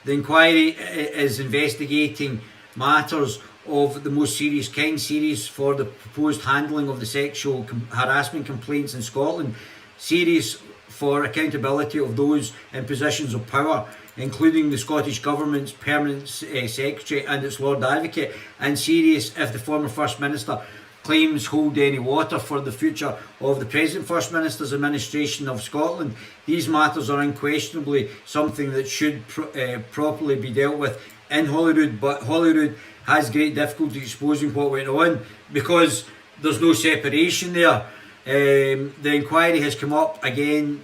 The inquiry is investigating matters of the most serious kind, serious for the proposed handling of the sexual harassment complaints in Scotland, serious for accountability of those in positions of power, including the Scottish Government's Permanent Secretary and its Lord Advocate, and serious if the former First Minister claims hold any water for the future of the present First Minister's administration of Scotland. These matters are unquestionably something that should properly be dealt with in Holyrood, but Holyrood has great difficulty exposing what went on because there's no separation there. The inquiry has come up again,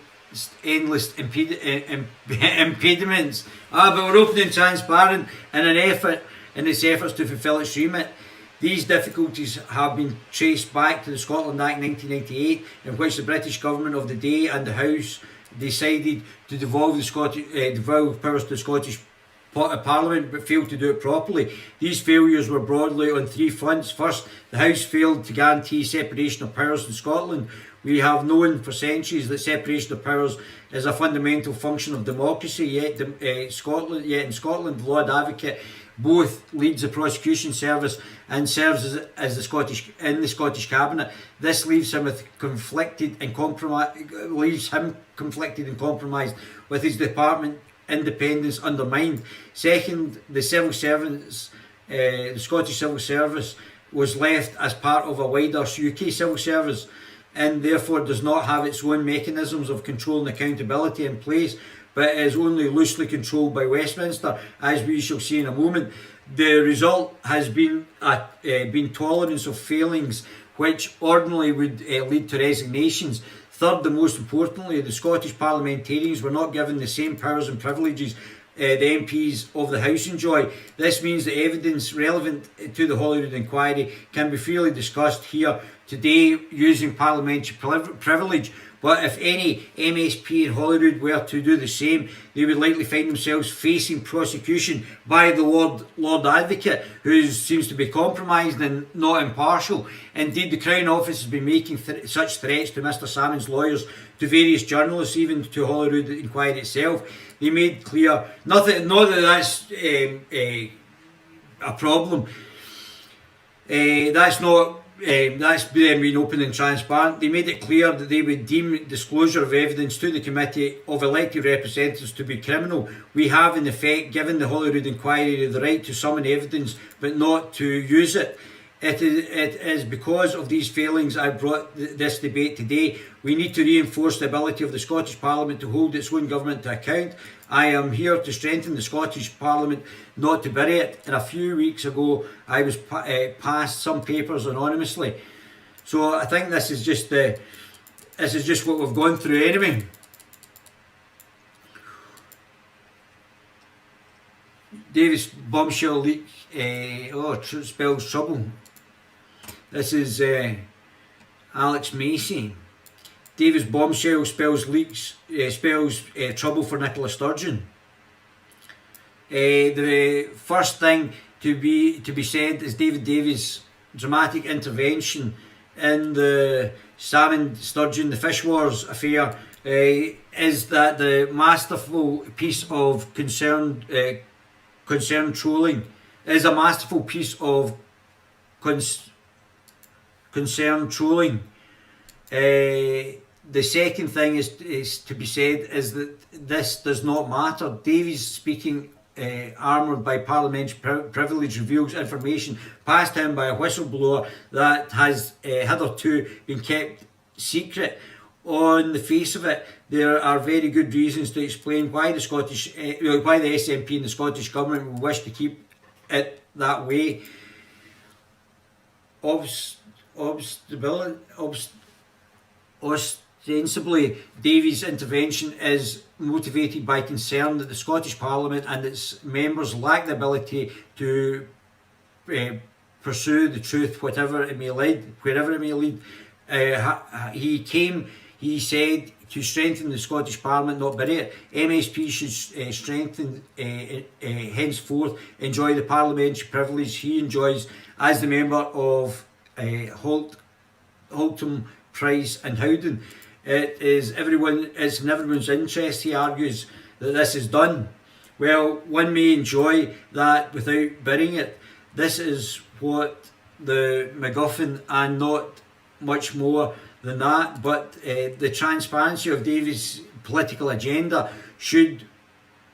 endless impediments. But we're open and transparent in its efforts to fulfil its remit. These difficulties have been traced back to the Scotland Act 1998, in which the British government of the day and the House decided to devolve powers to the Scottish Parliament, but failed to do it properly. These failures were broadly on three fronts. First, the House failed to guarantee separation of powers in Scotland. We have known for centuries that separation of powers is a fundamental function of democracy, yet in Scotland, the Lord Advocate both leads the prosecution service and serves as the Scottish Cabinet. This leaves him conflicted and compromised with his department independence undermined. Second, the Scottish Civil Service was left as part of a wider UK civil service, and therefore does not have its own mechanisms of control and accountability in place, but is only loosely controlled by Westminster, as we shall see in a moment. The result has been tolerance of failings which ordinarily would lead to resignations. Third, and most importantly, the Scottish parliamentarians were not given the same powers and privileges the MPs of the House enjoy. This means that evidence relevant to the Holyrood inquiry can be freely discussed here today using parliamentary privilege. But if any MSP in Holyrood were to do the same, they would likely find themselves facing prosecution by the Lord Advocate, who seems to be compromised and not impartial. Indeed, the Crown Office has been making such threats to Mr Salmond's lawyers, to various journalists, even to Holyrood inquiry itself. They made clear, not that that's a problem. That's them being open and transparent. They made it clear that they would deem disclosure of evidence to the committee of elected representatives to be criminal. We have in effect given the Holyrood inquiry the right to summon evidence but not to use it. It is because of these failings I brought this debate today. We need to reinforce the ability of the Scottish Parliament to hold its own government to account. I am here to strengthen the Scottish Parliament, not to bury it. And a few weeks ago, I was passed some papers anonymously. So I think this is just what we've gone through anyway. Davis bombshell leak. Spells trouble. This is Alex Macy. Davis bombshell spells trouble for Nicola Sturgeon. The first thing to be said is David Davies' dramatic intervention in the Salmond Sturgeon, the Fish Wars affair, is that the masterful piece of concerned trolling is a masterful piece of concerned trolling. The second thing is to be said is that this does not matter. Davies speaking armoured by parliamentary privilege reveals information passed to him by a whistleblower that has hitherto been kept secret. On the face of it, there are very good reasons to explain why the SNP and the Scottish Government will wish to keep it that way. Ostensibly, Davies' intervention is motivated by concern that the Scottish Parliament and its members lack the ability to pursue the truth, wherever it may lead. He said to strengthen the Scottish Parliament, not bury it. MSP should strengthen, henceforth enjoy the parliamentary privilege he enjoys as the member of Haltom, Price and Howden. It's in everyone's interest, he argues, that this is done. Well, one may enjoy that without burying it. This is what the MacGuffin, and not much more than that. But the transparency of Davies' political agenda should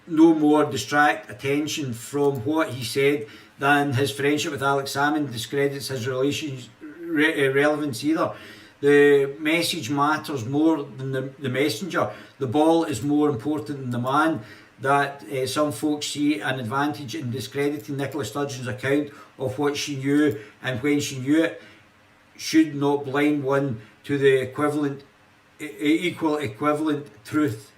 no more distract attention from what he said than his friendship with Alex Salmond discredits his relevance either. The message matters more than the messenger. The ball is more important than the man. That some folks see an advantage in discrediting Nicola Sturgeon's account of what she knew and when she knew it should not blind one to the equivalent truth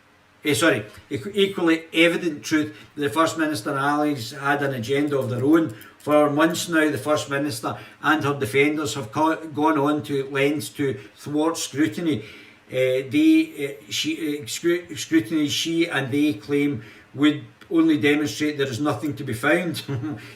equally evident truth that the First Minister and allies had an agenda of their own. For months now, the First Minister and her defenders have gone on to lengths to thwart scrutiny. Scrutiny she and they claim would only demonstrate there is nothing to be found.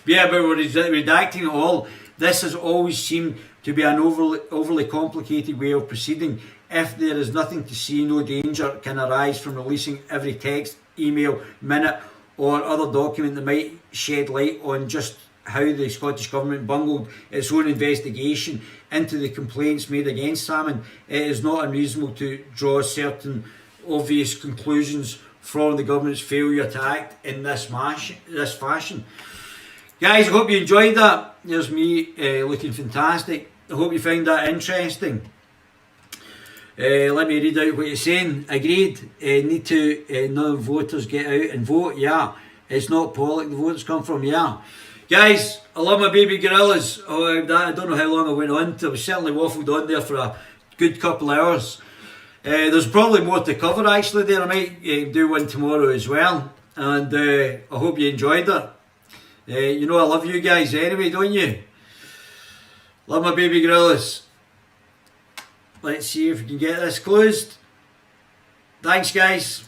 Yeah, but we're redacting it all. This has always seemed to be an overly complicated way of proceeding. If there is nothing to see, no danger can arise from releasing every text, email, minute or other document that might shed light on just how the Scottish Government bungled its own investigation into the complaints made against Salmond. It is not unreasonable to draw certain obvious conclusions from the Government's failure to act in this fashion. Guys, I hope you enjoyed that. There's me looking fantastic. I hope you found that interesting. Let me read out what you're saying. Agreed. Need to non-voters get out and vote. Yeah. It's not Pollock the votes come from. Yeah. Guys, I love my baby gorillas. I don't know how long I went on. I was certainly waffled on there for a good couple of hours. There's probably more to cover actually there. I might do one tomorrow as well. And I hope you enjoyed it. You know I love you guys anyway, don't you? Love my baby gorillas. Let's see if we can get this closed. Thanks guys.